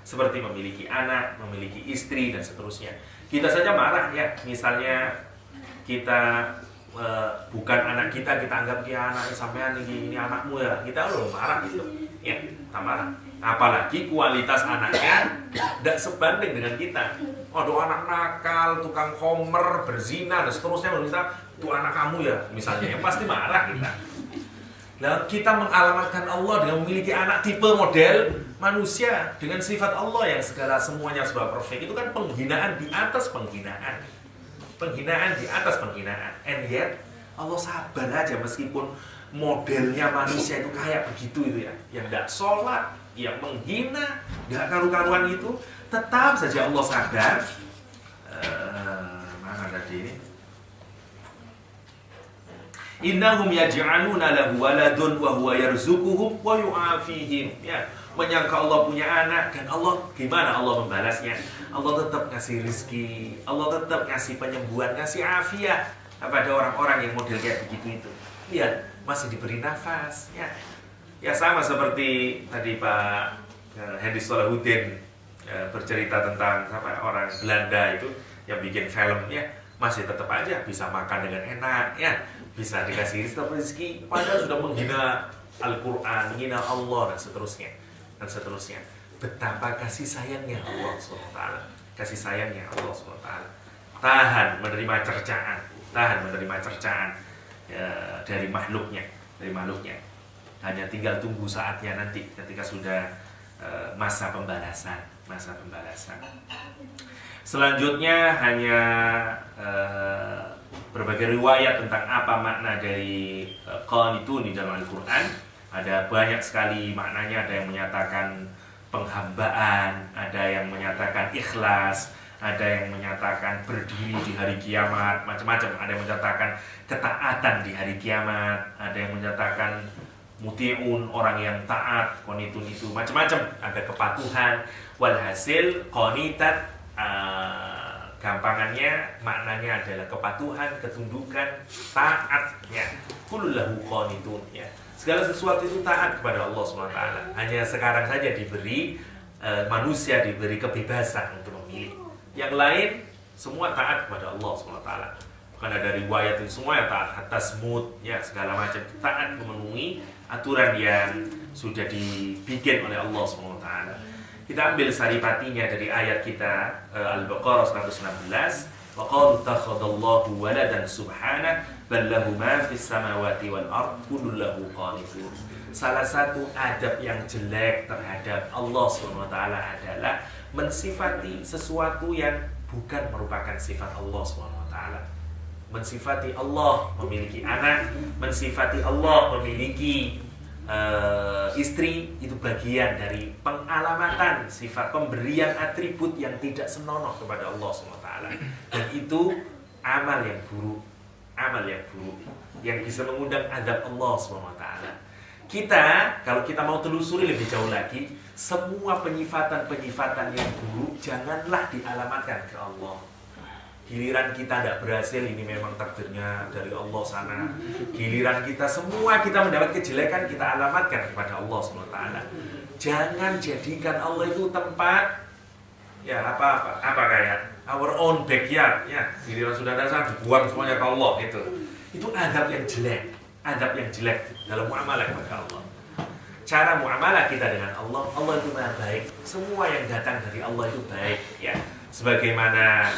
seperti memiliki anak, memiliki istri dan seterusnya. Kita saja marah ya, misalnya kita bukan anak kita anggap dia anak sampean, ini anakmu ya, kita marah gitu ya, kita marah. Apalagi kualitas anaknya tidak sebanding dengan kita. Aduh, anak nakal, tukang homer, berzina dan seterusnya, itu anak kamu ya misalnya, ya pasti marah kita. Nah, kita mengalamatkan Allah dengan memiliki anak tipe model manusia dengan sifat Allah yang segala semuanya sebab perfect, itu kan penghinaan di atas penghinaan. Penghinaan di atas penghinaan. And yet Allah sabar aja meskipun modelnya manusia itu kayak begitu itu ya, yang tidak sholat, yang menghina, tidak karu-karuan itu, tetap saja Allah sabar. Mana tadi ini? Innahum yaj'aluna lahu waladun wa huwa yarzuquhum wa yu'afihim. Ya, menyangka Allah punya anak, dan Allah gimana Allah membalasnya? Allah tetap ngasih rizki, Allah tetap ngasih penyembuhan, ngasih afiat kepada orang-orang yang model kayak begitu itu. Lihat, masih diberi nafas ya. Ya sama seperti tadi Pak Hendy Solahuddin bercerita tentang orang Belanda itu yang bikin film ya, masih tetap aja bisa makan dengan enak ya, bisa dikasih rezeki, padahal sudah menghina Al-Quran, menghina Allah dan seterusnya dan seterusnya. Betapa kasih sayangnya Allah SWT, kasih sayangnya Allah SWT. Tahan menerima cercaan, ya, dari makhluknya. Hanya tinggal tunggu saatnya nanti ketika sudah masa pembalasan. Selanjutnya hanya berbagai riwayat tentang apa makna dari qanitun di dalam Al-Quran. Ada banyak sekali maknanya, ada yang menyatakan penghambaan, ada yang menyatakan ikhlas, ada yang menyatakan berdiri di hari kiamat, macam-macam. Ada yang menyatakan ketaatan di hari kiamat, ada yang menyatakan muti'un, orang yang taat, qanitun itu macam-macam, ada kepatuhan. Walhasil qanitat gampangannya maknanya adalah kepatuhan, ketundukan, taat ya. Kullahu qanitun ya. Segala sesuatu itu taat kepada Allah SWT. Hanya sekarang saja diberi manusia diberi kebebasan untuk memilih. Yang lain semua taat kepada Allah SWT. Bukan ada riwayat itu semua yang taat atas mood ya, segala macam taat memenuhi aturan yang sudah dibikin oleh Allah SWT. Kita ambil saripatinya dari ayat kita Al-Baqarah 116. Wa qalu takhadallahu waladan subhanahu bal lahu ma fis samawati wal ard kullun lahu qanitun. Salah satu adab yang jelek terhadap Allah Subhanahu wa taala adalah mensifati sesuatu yang bukan merupakan sifat Allah Subhanahu wa taala. Mensifati Allah memiliki anak, mensifati Allah memiliki istri, itu bagian dari pengalamatan sifat pemberian atribut yang tidak senonoh kepada Allah SWT. Dan itu amal yang buruk, yang bisa mengundang azab Allah SWT. Kita, kalau kita mau telusuri lebih jauh lagi, semua penyifatan yang buruk janganlah dialamatkan ke Allah. Giliran kita tidak berhasil, ini memang takdirnya dari Allah sana. Giliran kita semua kita mendapat kejelekan, kita alamatkan kepada Allah SWT. Jangan jadikan Allah itu tempat ya apa kayak our own backyard ya. Giliran sudah ada dibuang semuanya ke Allah gitu. Itu adab yang jelek dalam muamalah kepada Allah. Cara muamalah kita dengan Allah itu maha baik. Semua yang datang dari Allah itu baik ya. Sebagaimana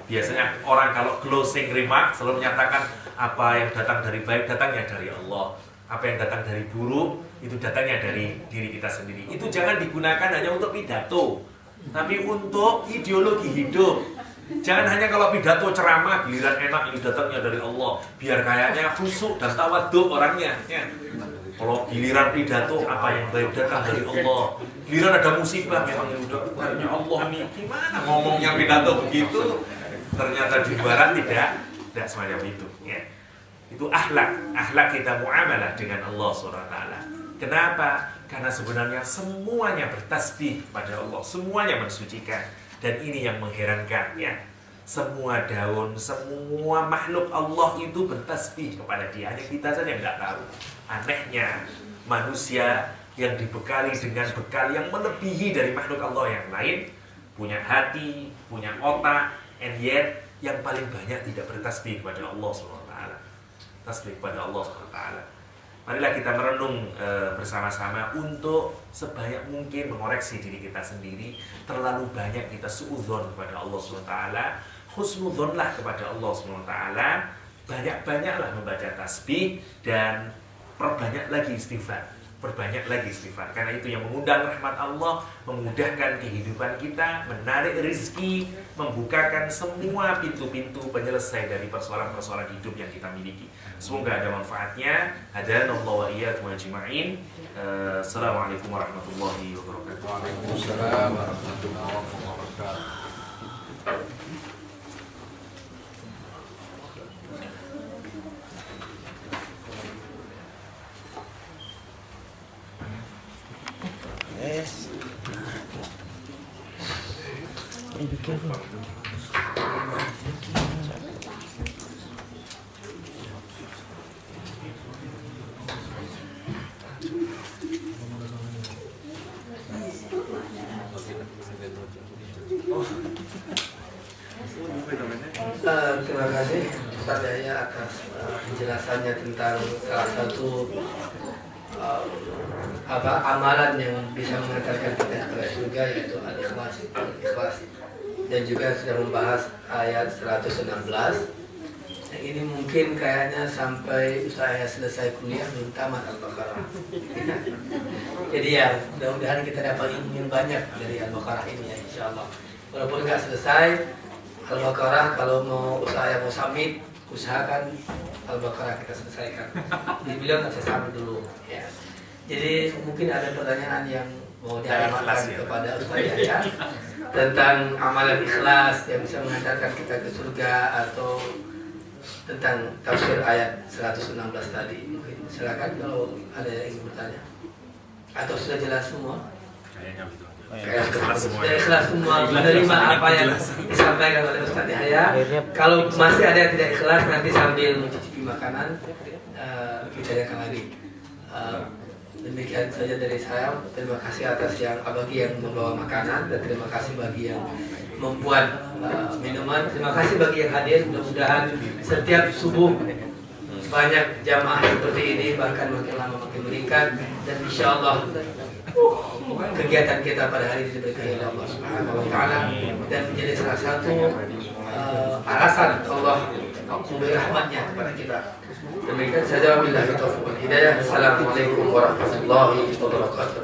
biasanya orang kalau closing remark selalu menyatakan apa yang datang dari baik datangnya dari Allah, apa yang datang dari buruk itu datangnya dari diri kita sendiri. Itu jangan digunakan hanya untuk pidato, tapi untuk ideologi hidup. Jangan hanya kalau pidato ceramah giliran enak ini datangnya dari Allah, biar kayaknya khusyuk dan tawadhu orangnya. Ya. Kalau giliran pidato apa yang baik datang dari Allah, giliran ada musibah memang udah kayaknya Allah ini gimana ngomongnya pidato begitu. Ternyata di barat tidak semacam itu ya. Itu akhlak kita muamalah dengan Allah SWT. Kenapa? Karena sebenarnya semuanya bertasbih pada Allah, semuanya mensucikan. Dan ini yang mengherankan ya. Semua daun, semua makhluk Allah itu bertasbih kepada Dia. Hanya kita saja yang tidak tahu. Anehnya manusia yang dibekali dengan bekal yang melebihi dari makhluk Allah yang lain, punya hati, punya otak, and yet yang paling banyak tidak bertasbih kepada Allah SWT. Tasbih kepada Allah SWT. Marilah kita merenung bersama-sama untuk sebanyak mungkin mengoreksi diri kita sendiri. Terlalu banyak kita suudzon kepada Allah SWT. Husnudzonlah kepada Allah SWT. Banyak-banyaklah membaca tasbih dan perbanyak lagi istighfar. Karena itu yang mengundang rahmat Allah, memudahkan kehidupan kita, menarik rezeki, membukakan semua pintu-pintu penyelesai dari persoalan-persoalan hidup yang kita miliki. Semoga ada manfaatnya. Hadanallahu wa iyyakum ajma'in. Assalamualaikum warahmatullahi wabarakatuh. Waalaikumsalam warahmatullahi wabarakatuh. Terima kasih Ustaz Yahya atas penjelasannya tentang salah satu amalan yang bisa mengantarkan kita kepada surga, yaitu al-ikhlas. Dan juga sudah membahas ayat 116. Yang ini mungkin kayaknya sampai Ustaz Yahya selesai kuliah belum tamat Al-Baqarah. Jadi ya mudah-mudahan kita dapat ilmu yang banyak dari Al-Baqarah ini ya, insyaallah. Walaupun nggak selesai Al-Baqarah, kalau mau summit, usahakan Al-Baqarah kita selesaikan. Jadi beliau nggak bisa summit dulu ya. Jadi mungkin ada pertanyaan yang mau dialamatkan kepada Ustaz Yahya tentang amalan ikhlas yang bisa mengantarkan kita ke surga, atau tentang tafsir ayat 116 tadi. Mungkin silakan kalau ada yang ingin bertanya. Atau sudah jelas semua? Kayaknya begitu. Sudah ikhlas semua menerima apa yang disampaikan oleh Ustaz Yahya. Kalau masih ada yang tidak ikhlas, nanti sambil mencicipi makanan ditanyakan lagi. Demikian saja dari saya. Terima kasih atas bagi yang membawa makanan, dan terima kasih bagi yang membuat minuman. Terima kasih bagi yang hadir. Mudah-mudahan setiap subuh banyak jamaah seperti ini, bahkan makin lama makin meningkat, dan insya Allah kegiatan kita pada hari ini diberkahi oleh Allah Subhanahu wa taala dan menjadi salah satu alasan Allah memberi rahmatnya kepada kita. Demikian saja, wabillahi taufiq wal hidayah. Assalamualaikum warahmatullahi wabarakatuh.